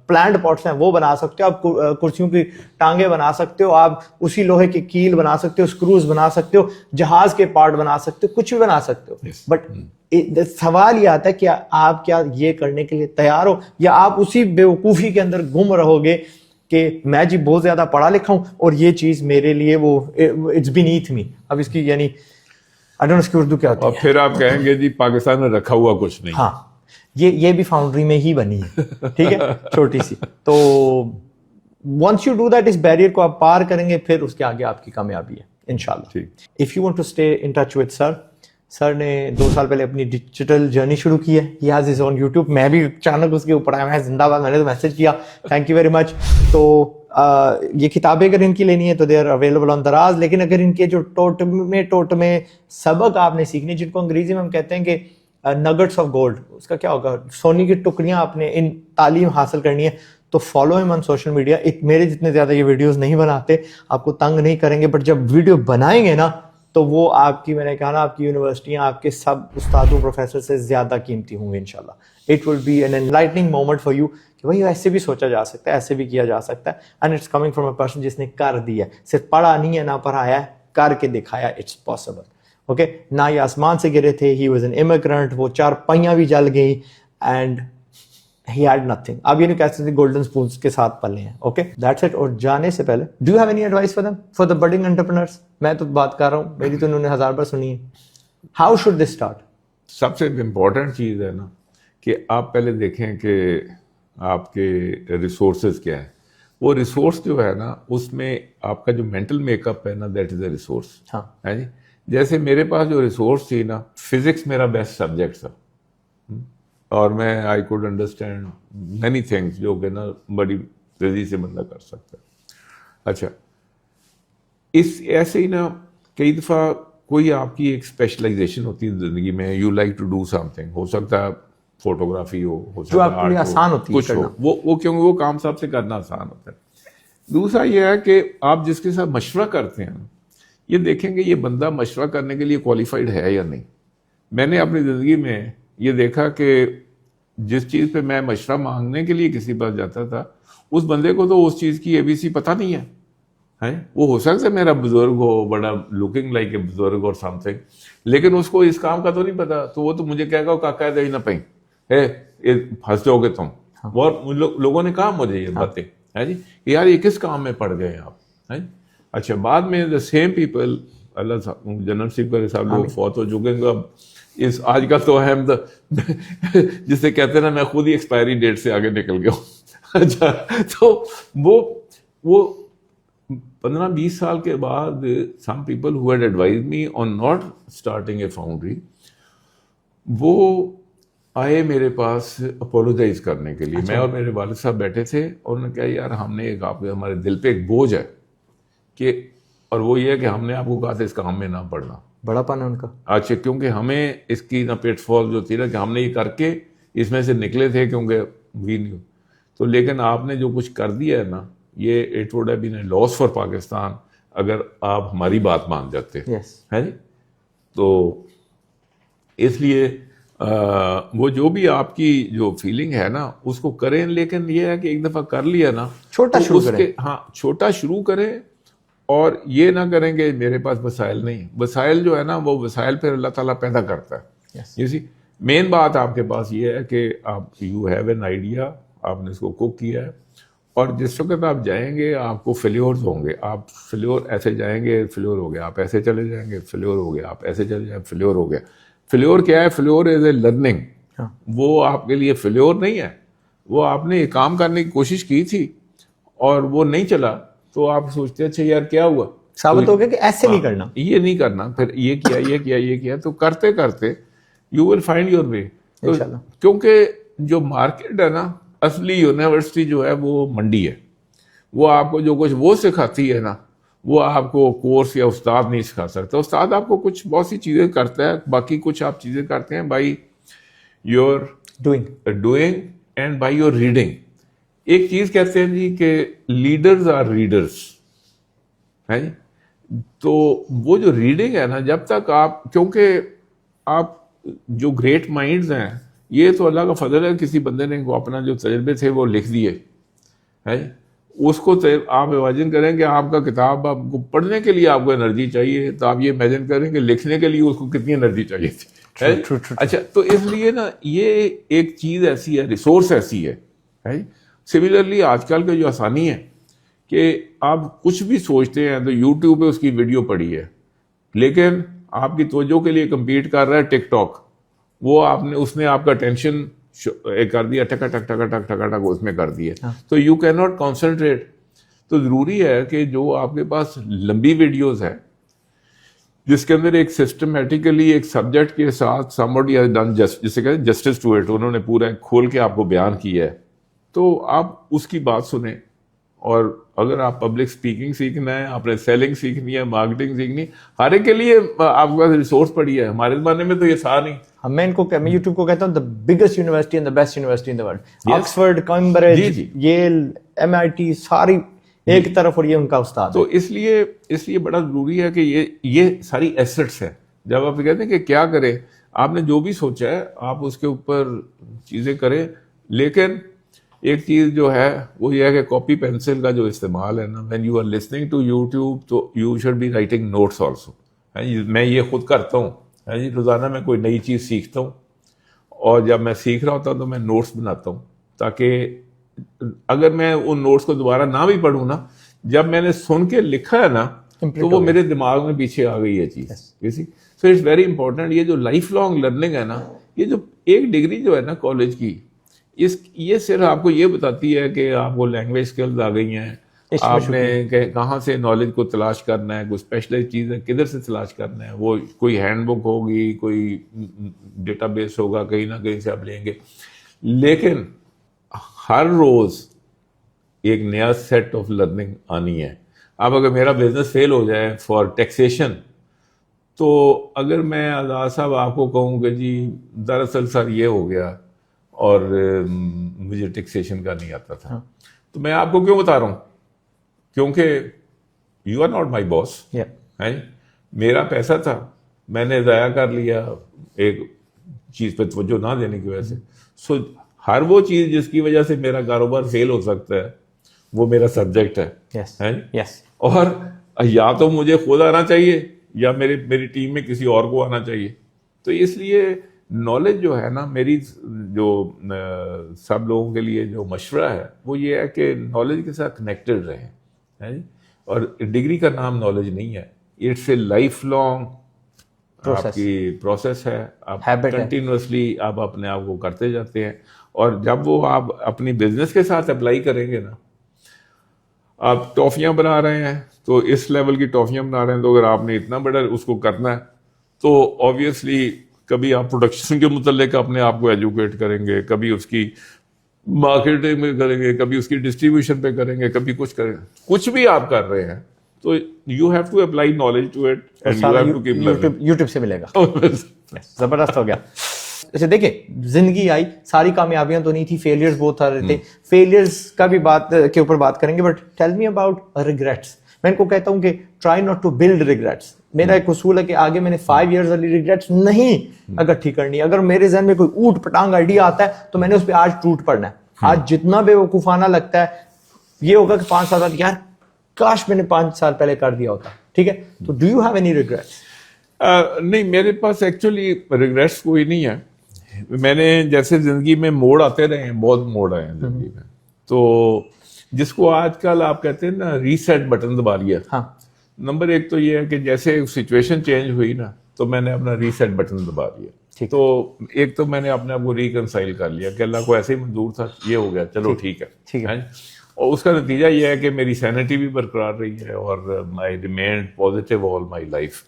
پلانٹ پاٹس ہیں وہ بنا سکتے ہو, آپ کرسیوں کی ٹانگیں بنا سکتے ہو, آپ اسی لوہے کی کیل بنا سکتے ہو, اسکروز بنا سکتے ہو, جہاز کے پارٹ بنا سکتے ہو, کچھ بھی بنا سکتے ہو. بٹ سوال یہ آتا ہے کہ آپ کیا یہ کرنے کے لیے تیار ہو, یا آپ اسی بیوقوفی کے اندر گم رہو گے کہ میں جی بہت زیادہ پڑھا لکھا ہوں اور یہ چیز میرے لیے وہ اٹس بینیتھ می. اب اس کی یعنی I don't know اس کی اردو کیا ہوتی ہے. اور پھر آپ کہیں گے جی پاکستان میں رکھا ہوا کچھ نہیں. ہاں, یہ بھی فاؤنڈری میں ہی بنی ہے, ٹھیک ہے, چھوٹی سی. تو once you do that اس بیریئر کو آپ پار کریں گے, پھر اس کے آگے آپ کی کامیابی ہے انشاءاللہ. If you want to stay in touch with سر نے 2 سال پہلے اپنی ڈیجیٹل جرنی شروع کی ہے. He has his own YouTube. میں بھی اچانک اس کے اوپر آیا, میں زندہ باد, میں نے تو میسج کیا, تھینک یو ویری مچ. تو یہ کتابیں اگر ان کی لینی ہے تو دے آر اویلیبل آن دراز. لیکن اگر ان کے جو ٹوٹ میں سبق آپ نے سیکھنے, جن کو انگریزی میں ہم کہتے ہیں کہ نگٹس آف گولڈ, اس کا کیا ہوگا, سونے کی ٹکڑیاں آپ نے ان تعلیم حاصل کرنی ہے, تو فالو ہم آن سوشل میڈیا. میرے جتنے زیادہ یہ ویڈیوز نہیں بناتے, آپ کو تنگ نہیں کریں گے, بٹ جب ویڈیو بنائیں گے نا تو وہ آپ کی, میں نے کہا نا, آپ کی یونیورسٹیاں آپ کے سب استادوں پروفیسر سے زیادہ قیمتی ہوں گے انشاءاللہ. It will be an enlightening moment for you کہ بھائی ایسے بھی سوچا جا سکتا ہے, ایسے بھی کیا جا سکتا ہے. And it's coming from a person جس نے کر دیا, صرف پڑھا نہیں ہے, نہ پڑھایا ہے, کر کے دکھایا. It's possible. اوکے, نہ یہ آسمان سے گرے تھے, ہی واز این امیگرنٹ, وہ 4 پہیاں بھی جل گئی, اینڈ He had nothing. آپ یہ نہیں کہہ سکتے گولڈن اسپونس کے ساتھ پلے ہیں. Okay that's it. اور جانے سے پہلے do you have any advice for them for the budding entrepreneurs؟ میں تو بات کر رہا ہوں, میری تو انہوں نے 1000 بار سنی ہے. How should they start? سب سے امپورٹنٹ چیز ہے نا کہ آپ پہلے دیکھیں کہ آپ کے ریسورسز کیا ہے. وہ ریسورس جو ہے نا اس میں آپ کا جو مینٹل میک اپ ہے نا دیٹ از اے ریسورس. ہاں ہے جی. جیسے میرے پاس جو ریسورس تھی نا, فزکس میرا بیسٹ سبجیکٹ تھا اور میں I could understand many things جو کہ نا بڑی تیزی سے بندہ کر سکتا ہے. اچھا اس ایسے ہی نا کئی دفعہ کوئی آپ کی ایک اسپیشلائزیشن ہوتی ہے زندگی میں, you like to do something, ہو سکتا ہے فوٹوگرافی ہو جو آپ کے لیے آسان ہوتی ہے کچھ ہو, وہ کیونکہ وہ کام سب سے کرنا آسان ہوتا ہے. دوسرا یہ ہے کہ آپ جس کے ساتھ مشورہ کرتے ہیں یہ دیکھیں گے یہ بندہ مشورہ کرنے کے لیے کوالیفائڈ ہے یا نہیں. میں نے اپنی زندگی میں یہ دیکھا کہ جس چیز پہ میں مشورہ مانگنے کے لیے کسی پاس جاتا تھا اس بندے کو تو اس چیز کی ABC پتہ نہیں ہے. وہ ہو سکتا ہے میرا بزرگ ہو, بڑا لکنگ لائک اے بزرگ اور سم تھنگ, لیکن اس کو اس کام کا تو نہیں پتا, تو وہ تو مجھے کہے گا کاکا دے نہ پہیں پھنس جاؤ گے تم. اور لوگوں نے کہا مجھے یہ باتیں ہے جی کہ یار یہ کس کام میں پڑ گئے آپ. اچھا بعد میں the same people, Allah general super صاحب لوگ فوت ہو چکے ہیں اب, اس آج کل تو ہم جسے کہتے ہیں نا میں خود ہی ایکسپائری ڈیٹ سے آگے نکل گیا ہوں. اچھا تو وہ 15-20 سال کے بعد some people who had advised me on not starting a foundry, وہ آئے میرے پاس اپولوجائز کرنے کے لیے. میں اور میرے والد صاحب بیٹھے تھے اور انہوں نے کہا یار ہم نے ایک آپ ہمارے دل پہ ایک بوجھ ہے کہ, اور وہ یہ ہے کہ ہم نے آپ کو کہا تھا اس کام میں نہ پڑنا. بڑا پن ہے ان کا. اچھا کیونکہ ہمیں اس کی نہ پیٹ فال جو تھی نا کہ ہم نے یہ کر کے اس میں سے نکلے تھے کیونکہ وی نیو, تو لیکن آپ نے جو کچھ کر دیا ہے نا یہ it would have been a loss for Pakistan اگر آپ ہماری بات مان جاتے ہیں جی. تو اس لیے وہ جو بھی آپ کی جو فیلنگ ہے نا اس کو کریں, لیکن یہ ہے کہ ایک دفعہ کر لیا نا چھوٹا شروع کریں. ہاں چھوٹا شروع کریں اور یہ نہ کریں کہ میرے پاس وسائل نہیں. وسائل جو ہے نا وہ وسائل پھر اللہ تعالیٰ پیدا کرتا ہے. اسی مین بات آپ کے پاس یہ ہے کہ آپ یو ہیو این آئیڈیا, آپ نے اس کو کوک کیا ہے, اور جس وقت آپ جائیں گے آپ کو فیلیورز ہوں گے. آپ فیلیور ایسے جائیں گے فیلیور ہو گیا, آپ ایسے چلے جائیں گے فیلیور ہو گیا, آپ ایسے چلے جائیں فیلیور ہو گیا. فیلیور کیا ہے؟ Failure is a learning. وہ آپ کے لیے فیلیور نہیں ہے, وہ آپ نے ایک کام کرنے کی کوشش کی تھی اور وہ نہیں چلا تو آپ سوچتے اچھا یار کیا ہوا, ثابت ہو گیا کہ ایسے نہیں کرنا, یہ نہیں کرنا, پھر یہ کیا یہ کیا یہ کیا, تو کرتے کرتے you will find your way. کیونکہ جو مارکیٹ ہے نا اصلی یونیورسٹی جو ہے وہ منڈی ہے. وہ آپ کو جو کچھ وہ سکھاتی ہے نا وہ آپ کو کورس یا استاد نہیں سکھا سکتا. استاد آپ کو کچھ بہت سی چیزیں کرتا ہے, باقی کچھ آپ چیزیں کرتے ہیں by your doing and by your reading. ایک چیز کہتے ہیں جی کہ لیڈرز آر ریڈرز ہے جی. تو وہ جو ریڈنگ ہے نا جب تک آپ, کیونکہ آپ جو گریٹ مائنڈز ہیں یہ تو اللہ کا فضل ہے, کسی بندے نے کو اپنا جو تجربے تھے وہ لکھ دیے ہے, اس کو آپ امیجن کریں کہ آپ کا کتاب آپ کو پڑھنے کے لیے آپ کو انرجی چاہیے, تو آپ یہ امیجن کریں کہ لکھنے کے لیے اس کو کتنی انرجی چاہیے تھی. اچھا تو اس لیے نا یہ ایک چیز ایسی ہے, ریسورس ایسی ہے. سملرلی آج کل کا جو آسانی ہے کہ آپ کچھ بھی سوچتے ہیں تو یوٹیوب پہ اس کی ویڈیو پڑی ہے, لیکن آپ کی توجہ کے لیے کمپیٹ کر رہا ہے ٹک ٹاک. وہ اس نے آپ کا ٹینشن کر دیا, ٹکا ٹک ٹکا ٹک ٹکا ٹک اس میں کر دیا, تو یو کین ناٹ کانسنٹریٹ. تو ضروری ہے کہ جو آپ کے پاس لمبی ویڈیوز ہے جس کے اندر ایک سسٹمیٹیکلی ایک سبجیکٹ کے ساتھ somebody has done جسے کہتے ہیں جسٹس ٹو اٹ, انہوں نے پورا کھول کے آپ کو بیان کیا ہے, تو آپ اس کی بات سنیں. اور اگر آپ پبلک اسپیکنگ سیکھنا ہے, آپ نے سیلنگ سیکھنی ہے, مارکیٹنگ سیکھنی ہے, ہر ایک کے لیے آپ کے پاس ریسورس پڑی ہے. ہمارے زمانے میں تو یہ سارا نہیں. میں یوٹیوب کو کہتا ہوں the biggest university and the best university in the world. Oxford, Cambridge, ییل, MIT ساری ایک طرف, اور یہ ان کا استاد. تو اس لیے بڑا ضروری ہے کہ یہ ساری ایسٹس ہیں. جب آپ کہتے ہیں کہ کیا کریں, آپ نے جو بھی سوچا ہے آپ اس کے اوپر چیزیں کریں, لیکن ایک چیز جو ہے وہ یہ ہے کہ کاپی پینسل کا جو استعمال ہے نا, when you are listening to YouTube تو you should be writing notes also. میں یہ خود کرتا ہوں روزانہ, میں کوئی نئی چیز سیکھتا ہوں اور جب میں سیکھ رہا ہوتا ہوں تو میں نوٹس بناتا ہوں تاکہ اگر میں ان نوٹس کو دوبارہ نہ بھی پڑھوں نا, جب میں نے سن کے لکھا ہے نا تو وہ میرے دماغ میں پیچھے آ گئی ہے چیز. So it's very important. یہ جو لائف لانگ لرننگ ہے نا, یہ جو ایک ڈگری جو ہے نا کالج کی, یہ صرف آپ کو یہ بتاتی ہے کہ آپ کو لینگویج اسکلز آ گئی ہیں, آپ نے کہاں سے نالج کو تلاش کرنا ہے, کوئی اسپیشلائز چیز ہے کدھر سے تلاش کرنا ہے, وہ کوئی ہینڈ بک ہوگی, کوئی ڈیٹا بیس ہوگا, کہیں نہ کہیں سے آپ لیں گے. لیکن ہر روز ایک نیا سیٹ آف لرننگ آنی ہے. اب اگر میرا بزنس فیل ہو جائے فار ٹیکسیشن, تو اگر میں آزاد صاحب آپ کو کہوں کہ جی دراصل سر یہ ہو گیا اور مجھے ٹیکسیشن کا نہیں آتا تھا, تو میں آپ کو کیوں بتا رہا ہوں؟ کیونکہ یو آر ناٹ مائی باس. میرا پیسہ تھا, میں نے ضائع کر لیا ایک چیز پہ توجہ نہ دینے کی وجہ سے. سو ہر وہ چیز جس کی وجہ سے میرا کاروبار فیل ہو سکتا ہے وہ میرا سبجیکٹ ہے. اور یا تو مجھے خود آنا چاہیے یا میری ٹیم میں کسی اور کو آنا چاہیے. تو اس لیے نالج جو ہے نا, میری جو سب لوگوں کے لیے جو مشورہ ہے وہ یہ ہے کہ نالج کے ساتھ کنیکٹڈ رہیں. اور ڈگری کا نام نالج نہیں ہے, اٹس اے لائف لانگ آپ کی پروسیس ہے. آپ کنٹینیوسلی آپ اپنے آپ کو کرتے جاتے ہیں, اور جب وہ آپ اپنی بزنس کے ساتھ اپلائی کریں گے نا, آپ ٹافیاں بنا رہے ہیں تو اس لیول کی ٹافیاں بنا رہے ہیں, تو اگر آپ نے اتنا بڑا اس کو کرنا ہے تو آبویسلی کبھی آپ پروڈکشن کے متعلق اپنے آپ کو ایجوکیٹ کریں گے, کبھی اس کی مارکیٹنگ میں کریں گے, کبھی اس کی ڈسٹریبیوشن پہ کریں گے, کبھی کچھ کریں گے. کچھ بھی آپ کر رہے ہیں تو you have to apply knowledge to it and you have to keep learning. YouTube سے ملے گا. زبردست ہو گیا. اچھا دیکھیں, زندگی آئی, ساری کامیابیاں تو نہیں تھی, فیلئرز بہت آ رہے تھے. فیلئرز کا بھی بات کے اوپر بات کریں گے, but tell me about regrets. میں ان کو کہتا ہوں کہ try not to build regrets. میرا ایک اصول ہے کہ آگے میں نے 5 ایئرز والی ریگریٹس نہیں اکٹھی کرنی. اگر میرے ذہن میں کوئی اوٹ پٹانگ آئیڈیا آتا ہے تو میں نے اس پہ آج ٹوٹ پڑنا ہے. آج جتنا بے وقوفانہ لگتا ہے یہ ہوگا کہ 5 سال بعد یار کاش میں نے 5 سال پہلے کر دیا ہوتا. ٹھیک ہے, تو do you have any regrets? نہیں, میرے پاس ایکچولی ریگریٹس کوئی نہیں ہے. میں نے جیسے زندگی میں موڑ آتے رہے ہیں, بہت موڑ آئے ہیں زندگی میں, تو جس کو آج کل آپ کہتے ہیں نا ریسیٹ بٹن دبا لیا. نمبر 1 تو یہ ہے کہ جیسے سچویشن چینج ہوئی نا تو میں نے اپنا ریسیٹ بٹن دبا دیا. تو ایک تو میں نے اپنے آپ کو ریکنسائل کر لیا کہ اللہ کو ایسے ہی منظور تھا, یہ ہو گیا, چلو ٹھیک ہے. اور اس کا نتیجہ یہ ہے کہ میری سینٹی بھی برقرار رہی ہے اور I remained positive all my life.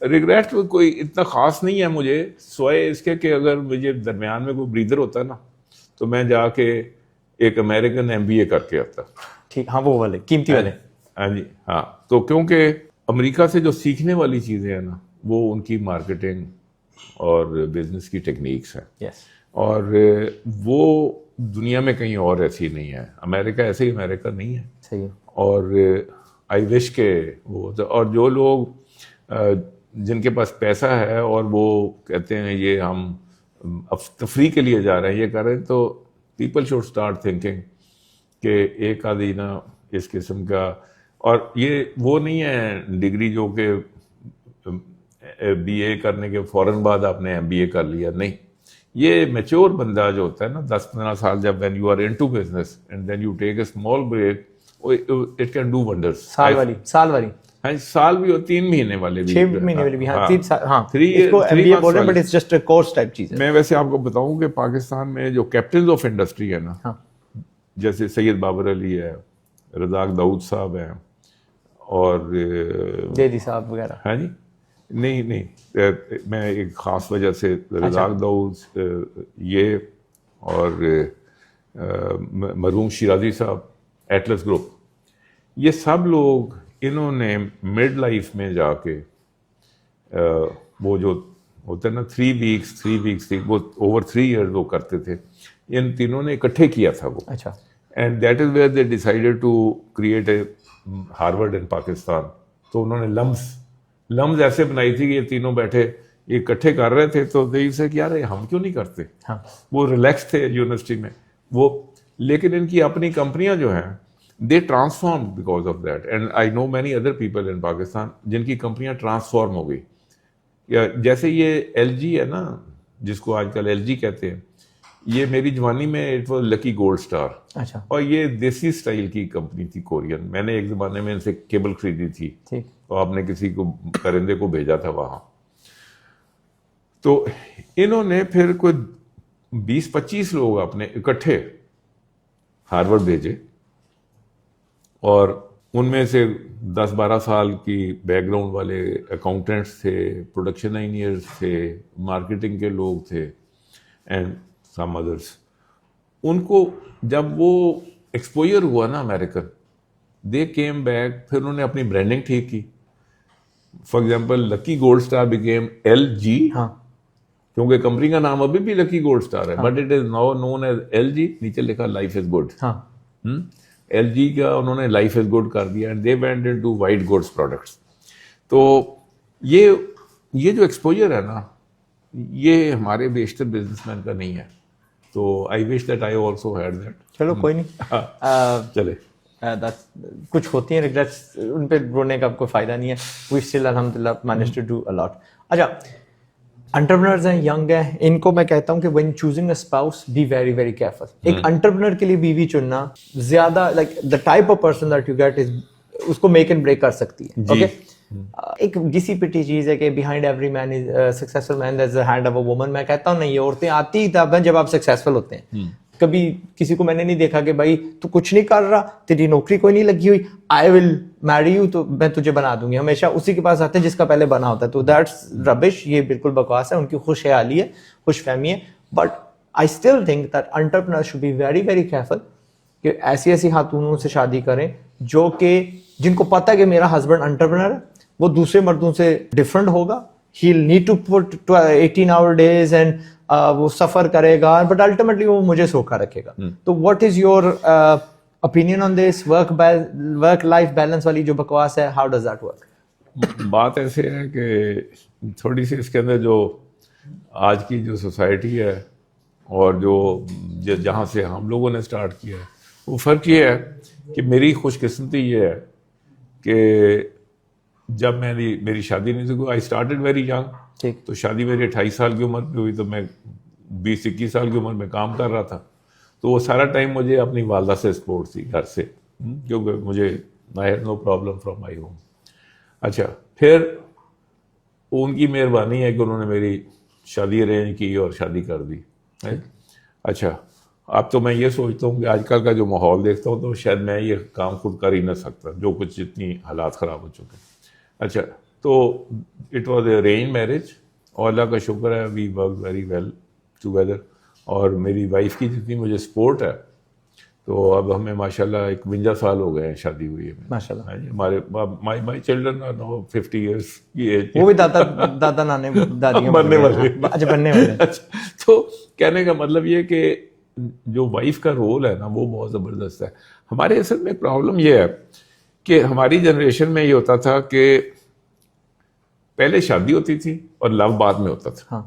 Regret کوئی اتنا خاص نہیں ہے مجھے, سوائے اس کے کہ اگر مجھے درمیان میں کوئی بریدر ہوتا نا تو میں جا کے ایک امریکن MBA کر کے آتا. ٹھیک, ہاں وہ والے قیمتی والے. ہاں جی, ہاں. تو کیونکہ امریکہ سے جو سیکھنے والی چیزیں ہیں نا وہ ان کی مارکیٹنگ اور بزنس کی ٹیکنیکس ہیں, اور وہ دنیا میں کہیں اور ایسی نہیں ہے. امریکہ ایسے ہی امریکہ نہیں ہے. صحیح. اور آئی وش کہ وہ, اور جو لوگ جن کے پاس پیسہ ہے اور وہ کہتے ہیں یہ ہم تفریح کے لیے جا رہے ہیں, یہ کر رہے ہیں, تو پیپل شوڈ اسٹارٹ تھنکنگ کہ ایک آدھی نا اس قسم کا. اور یہ وہ نہیں ہے ڈگری جو کہ BA کرنے کے فوراً بعد آپ نے MBA کر لیا, نہیں. یہ میچور بندہ جو ہوتا ہے نا 10-15 سال, جب when you are into business and then you take a small break, it can do wonders. سال والی ہاں, سال بھی ہو, 3 مہینے والے بھی, 6 مہینے والے بھی, ہاں 3 سال. ہاں اس کو MBA بول رہے ہیں, but it's just a course type چیز ہے. میں ویسے آپ کو بتاؤں کہ پاکستان میں جو کیپٹنز آف انڈسٹری ہے نا, جیسے سید بابر علی ہے, رزاق داؤد صاحب ہیں, اور دیدی صاحب وغیرہ. ہاں جی, نہیں, میں ایک خاص وجہ سے رزاق داؤد یہ, اور مرحوم شیرازی صاحب, ایٹلس گروپ, یہ سب لوگ انہوں نے مڈ لائف میں جا کے وہ جو ہوتا ہے نا 3 ویکس وہ اوور 3 ایئرز وہ کرتے تھے, ان تینوں نے اکٹھے کیا تھا وہ. اچھا. And that is where they decided to create a Harvard in Pakistan. تو انہوں نے لمز ایسے بنائی تھی کہ یہ تینوں بیٹھے یہ اکٹھے کر رہے تھے, تو دے سے کہ یار ہم کیوں نہیں کرتے. وہ ریلیکس تھے یونیورسٹی میں وہ, لیکن ان کی اپنی کمپنیاں جو ہیں they transform because of that. And I know many other people in Pakistan جن کی کمپنیاں ٹرانسفارم ہو گئی. یا جیسے یہ LG ہے نا, جس کو آج کل LG کہتے ہیں, یہ میری جوانی میں it was lucky Gold star. اچھا. اور یہ دیسی اسٹائل کی کمپنی تھی کورین. میں نے ایک زمانے میں ان سے کیبل خریدی تھی, تو آپ نے کسی کو پرندے کو بھیجا تھا وہاں. تو انہوں نے پھر کوئی 20-25 لوگ اپنے اکٹھے ہارورڈ بھیجے, اور ان میں سے 10-12 سال کی بیک گراؤنڈ والے اکاؤنٹنٹس تھے, پروڈکشن انجینئرس تھے, مارکیٹنگ کے لوگ تھے, اینڈ سم ادرس. ان کو جب وہ ایکسپوئر ہوا نا امیریکن, دے کیم بیک, پھر انہوں نے اپنی برانڈنگ ٹھیک کی. For example Lucky Gold Star became LG, کیونکہ کمپنی کا نام ابھی بھی لکی گولڈ اسٹار ہے, but it is now known as LG. نیچے لکھا لائف از گڈ. LG کا انہوں نے لائف از گڈ کر دیا, and they went into white goods products. تو یہ جو ایکسپوجر ہے نا, یہ ہمارے بیشتر بزنس مین کا نہیں ہے. تو I wish that I also had that. چلو کوئی نہیں, چلے کچھ ہوتی ہیں ریگریٹس, ان پہ رونے کا کوئی فائدہ نہیں ہے. وی اسٹل الحمدللہ مینیج ٹو ڈو ا لاٹ. اچھا, انٹرپرنرز ہیں, ینگ ہیں, ان کو میں کہتا ہوں کہ when choosing a spouse be very very careful. ایک انٹرپرنر کے لیے بیوی چننا زیادہ like the type of person that you get is, اس کو میک اینڈ بریک کر سکتی ہے. اوکے, ایک گھسی پٹی چیز ہے کہ behind every man is successful man there is a hand of a woman. میں کہتا ہوں نہیں, یہ عورتیں آتی ہی تب ہیں جب آپ سکسیسفل ہوتے ہیں. کبھی کسی کو میں نے نہیں دیکھا کہ بھائی تو کچھ نہیں کر رہا, تیری نوکری کوئی نہیں لگی ہوئی, آئی ول میری یو, تو میں تجھے بنا دوں گی. ہمیشہ اسی کے پاس آتے ہیں جس کا پہلے بنا ہوتا ہے. تو دیٹس ربش, یہ بالکل بکواس ہے. ان کی خوش خیالی ہے, خوش فہمی ہے. But I still think that entrepreneur should be very very careful کہ ایسی ایسی خاتونوں سے شادی کریں جو کہ جن کو پتہ ہے کہ میرا ہسبینڈ انٹرپرنر ہے, وہ دوسرے مردوں سے ڈفرنٹ ہوگا. He'll need to put 18-hour days and وہ سفر کرے گا, بٹ الٹیمیٹلی وہ مجھے سوکھا رکھے گا. تو what is your opinion on this work life balance والی جو بکواس ہے, how does that work? بات ایسے ہے کہ تھوڑی سی اس کے اندر جو آج کی جو سوسائٹی ہے اور جو جہاں سے ہم لوگوں نے اسٹارٹ کیا ہے, وہ فرق یہ ہے کہ میری خوش قسمتی یہ ہے کہ جب میری شادی نہیں ہوئی, آئی اسٹارٹڈ ویری ینگ, تو شادی میری 28 سال کی عمر پہ ہوئی, تو میں 20-21 سال کی عمر میں کام کر رہا تھا. تو وہ سارا ٹائم مجھے اپنی والدہ سے سپورٹ تھی گھر سے, کیونکہ مجھے I had no problem from my home. اچھا, پھر ان کی مہربانی ہے کہ انہوں نے میری شادی ارینج کی اور شادی کر دی. اچھا, اب تو میں یہ سوچتا ہوں کہ آج کل کا جو ماحول دیکھتا ہوں تو شاید میں یہ کام خود کر ہی نہ سکتا, جو کچھ جتنی حالات خراب ہو چکے. اچھا, تو it was a arrange marriage, اور اللہ کا شکر ہے we work very well together. اور میری وائف کی جتنی مجھے سپورٹ ہے, تو اب ہمیں ماشاء اللہ 51 سال ہو گئے ہیں شادی ہوئی ہے ماشاء اللہ. ہمارے my children are now 50 years کی ایج. وہ بھی دادا نانے دادیاں بننے والے. اچھا, بننے والے. تو کہنے کا مطلب یہ کہ جو وائف کا رول ہے نا وہ بہت زبردست ہے. ہمارے اصل میں پرابلم یہ ہے کہ ہماری جنریشن میں یہ ہوتا تھا کہ پہلے شادی ہوتی تھی اور لو بعد میں ہوتا تھا.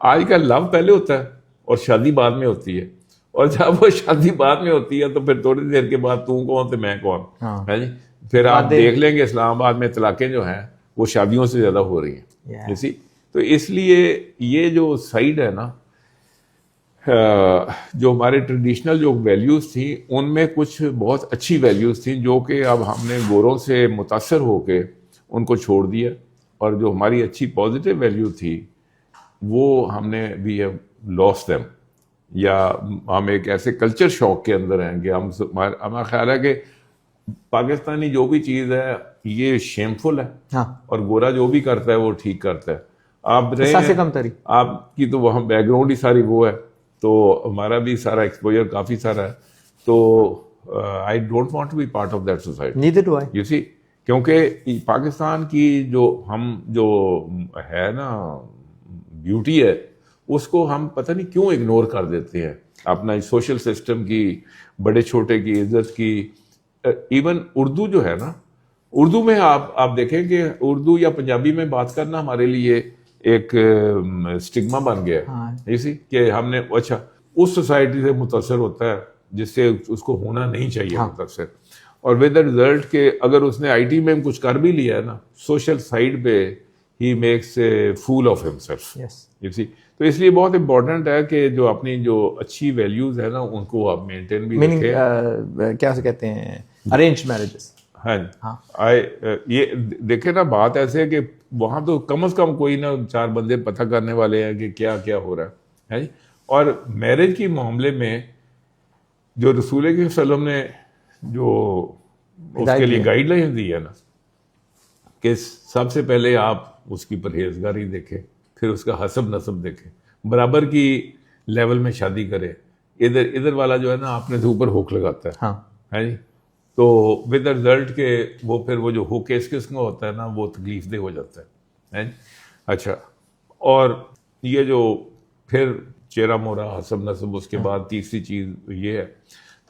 آج کل لو پہلے ہوتا ہے اور شادی بعد میں ہوتی ہے, اور جب وہ شادی بعد میں ہوتی ہے تو پھر تھوڑی دیر کے بعد تو کون تو میں کون ہے جی. پھر آپ دیکھ لیں گے اسلام آباد میں طلاقیں جو ہیں وہ شادیوں سے زیادہ ہو رہی ہیں اسی. تو اس لیے یہ جو سائڈ ہے نا, جو ہمارے ٹریڈیشنل جو ویلیوز تھیں ان میں کچھ بہت اچھی ویلیوز تھیں جو کہ اب ہم نے گوروں سے متاثر ہو کے ان کو چھوڑ دیا, اور جو ہماری اچھی پازیٹیو ویلیو تھی وہ ہم نے وی ہیو لاس دیم. یا ہم ایک ایسے کلچر شوق کے اندر ہیں کہ ہمارا خیال ہے کہ پاکستانی جو بھی چیز ہے یہ شیمفل ہے, اور گورا جو بھی کرتا ہے وہ ٹھیک کرتا ہے. آپ رہے آپ کی تو وہاں بیک گراؤنڈ ہی ساری وہ ہے, تو ہمارا بھی سارا ایکسپوجر کافی سارا ہے. تو I don't want to be part of that society. Neither do I. You see, کیونکہ پاکستان کی جو ہے نا بیوٹی ہے, اس کو ہم پتہ نہیں کیوں اگنور کر دیتے ہیں. اپنا سوشل سسٹم کی, بڑے چھوٹے کی عزت کی. ایون اردو جو ہے نا, اردو میں آپ دیکھیں کہ اردو یا پنجابی میں بات کرنا ہمارے لیے ایک اسٹگما بن گیا ہے اسی کہ ہم نے اچھا اس سوسائٹی سے متاثر ہوتا ہے جس سے اس کو ہونا نہیں چاہیے متاثر. اور ود دا ریزلٹ کہ اگر اس نے آئی ٹی میں کچھ کر بھی لیا ہے نا, سوشل سائڈ پہ ہی makes a fool of himself. You see, تو اس لیے بہت امپورٹنٹ ہے کہ جو اپنی جو اچھی ویلیوز ہے نا ان کو آپ مینٹین بھی میننگ رکھیں. کیا سے کہتے ہیں ارینج میرجز. ہاں یہ دیکھیں نا بات ایسے ہے کہ وہاں تو کم از کم کوئی نہ 4 بندے پتہ کرنے والے ہیں کہ کیا کیا ہو رہا ہے جی. اور میرج کے معاملے میں جو رسول اکرم صلی اللہ علیہ وسلم نے جو اس کے لیے گائیڈ لائن دی ہے نا کہ سب سے پہلے آپ اس کی پرہیزگاری دیکھیں, پھر اس کا حسب نسب دیکھیں, برابر کی لیول میں شادی کرے. ادھر والا جو ہے نا اپنے سے اوپر ہوک لگاتا ہے جی, تو ود رزلٹ کہ وہ پھر وہ جو ہو کس قسم کا ہوتا ہے نا وہ تکلیف دہ ہو جاتا ہے. اچھا, اور یہ جو پھر چہرہ مورا حسب نسب, اس کے بعد تیسری چیز یہ ہے.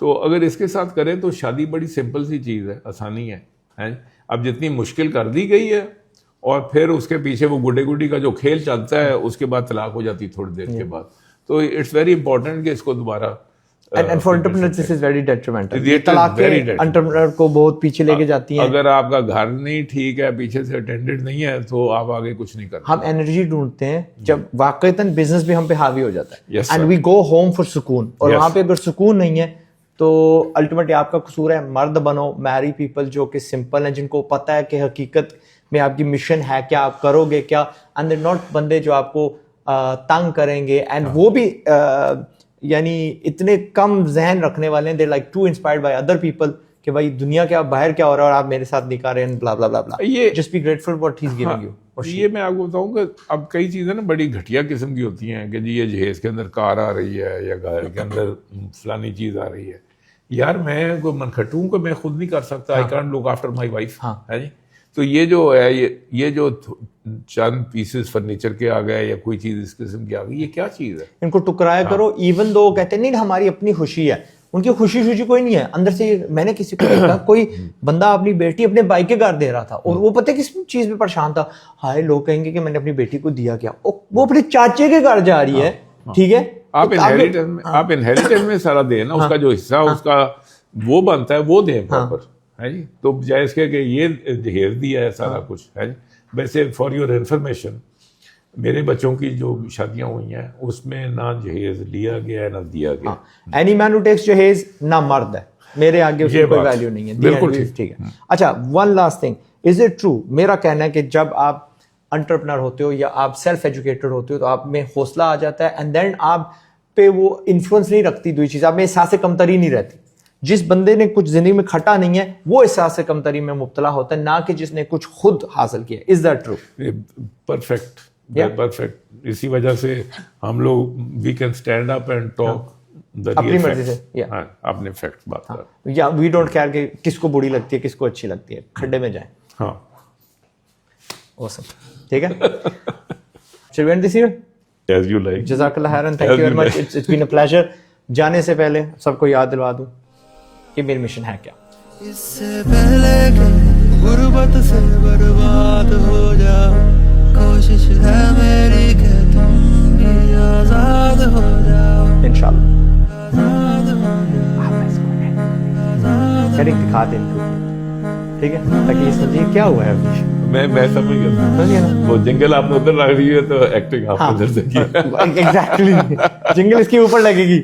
تو اگر اس کے ساتھ کریں تو شادی بڑی سمپل سی چیز ہے, آسانی ہے. اب جتنی مشکل کر دی گئی ہے اور پھر اس کے پیچھے وہ گڈے گڈی کا جو کھیل چلتا ہے اس کے بعد طلاق ہو جاتی تھوڑی دیر کے بعد. تو اٹس ویری امپورٹنٹ کہ اس کو دوبارہ And for entrepreneurs this is very detrimental. یہ طلاقیں انٹرپرینر کو بہت پیچھے لے کے جاتی ہیں. اگر آپ کا گھر نہیں ٹھیک ہے, پیچھے سے اٹینڈنٹ نہیں ہے, تو آپ آگے کچھ نہیں کرتے. ہم انرجی ڈھونڈتے ہیں جب واقعتاً بزنس بھی ہم پہ حاوی ہو جاتا ہے, Yes, and we go home for سکون, اور وہاں پہ اگر سکون نہیں ہے تو الٹیمیٹلی آپ کا قصور ہے. مرد بنو, میری پیپل جو کہ سمپل ہیں, جن کو پتہ ہے کہ حقیقت میں آپ کی مشن ہے کیا, آپ کرو گے کیا, اینڈ دے ناٹ بندے جو آپ کو تنگ کریں گے, اینڈ وہ بھی یعنی اتنے کم ذہن رکھنے والے ہیں, they like to inspired by other people کہ بھائی دنیا کے باہر کیا ہو رہا ہے اور آپ میرے ساتھ نہیں کر رہے ہیں, بلا بلا بلا بلا. یہ just be grateful what he is giving you. یہ میں آپ کو بتاؤں کہ اب کئی چیزیں نا بڑی گھٹیا قسم کی ہوتی ہیں کہ جی یہ جہیز کے اندر کار آ رہی ہے یا گھر کے اندر فلانی چیز آ رہی ہے. یار میں کوئی منکھٹو ہوں کہ میں خود نہیں کر سکتا, I can't look after my wife ہے جی. تو یہ جو ہے یہ جو چند پیسز فرنیچر کے آ گئے یا کوئی چیز اس قسم کی آ گئی, یہ کیا چیز ہے؟ ان کو ٹکرایا کرو. ایون دو کہتے ہیں نہیں ہماری اپنی خوشی ہے, ان کی خوشی کوئی نہیں ہے اندر سے. میں نے کسی کو دیکھا, کوئی بندہ اپنی بیٹی اپنے بھائی کے گھر دے رہا تھا اور وہ پتہ کس چیز پہ پریشان تھا, ہائے لوگ کہیں گے کہ میں نے اپنی بیٹی کو دیا کیا, وہ اپنے چاچے کے گھر جا رہی ہے. ٹھیک ہے, آپ انہیریٹنس میں سارا دیں نا, اس کا جو حصہ اس کا وہ بنتا ہے وہ دیں پراپر ہے جی. تو بجائے اس کے کہ یہ جہیز دیا ہے سارا کچھ ہے جی. ویسے فار یور انفارمیشن میرے بچوں کی جو شادیاں ہوئی ہیں اس میں نہ جہیز لیا گیا ہے نہ دیا گیا. اینی مین ہو ٹیکس جہیز نہ مرد ہے, میرے آگے اس کی کوئی ویلیو نہیں ہے. بالکل ٹھیک ہے. اچھا, one last thing, is it true, میرا کہنا ہے کہ جب آپ انٹرپرنر ہوتے ہو یا آپ سیلف ایجوکیٹڈ ہوتے ہو تو آپ میں حوصلہ آ جاتا ہے, اینڈ دین آپ پہ وہ انفلوئنس نہیں رکھتی دوسری چیز, آپ میں احساس کمتری نہیں رہتی. جس بندے نے کچھ زندگی میں کھٹا نہیں ہے وہ احساس کمتری میں مبتلا ہوتا ہے, نہ کہ جس نے کچھ خود حاصل کیا. Is that true? Perfect, perfect. اسی وجہ سے ہم لوگ we can stand up and talk اپنی مرضی سے, اپنے فیکٹ بات کر, یا وی ڈونٹ کیئر کہ کس کو بری لگتی ہے کس کو اچھی لگتی ہے, کھڈے میں جائیں. ہاں awesome. ٹھیک ہے, shall we end this here? As you like. جزاک اللہ خیرن, thank you very much. It's been a pleasure. جانے سے پہلے سب کو یاد دلوا دوں کہ میری مشن ہے کیا. اس سے پہلے کہ غربت سے برباد ہو جاؤ, کوشش ہے میری کہ تم بھی آزاد ہو جاؤ. انشاءاللہ آزاد ہو کریں دکھا دیں ان کو, ٹھیک ہے, تاکہ یہ سمجھے کیا ہوا ہے. میں سمجھ گیا, وہ جنگل آپ نے ادھر لگ رہی ہے تو ایکٹنگ آپ نے ادھر سے کی. ایگزیکٹلی, جنگل اس کے اوپر لگے گی.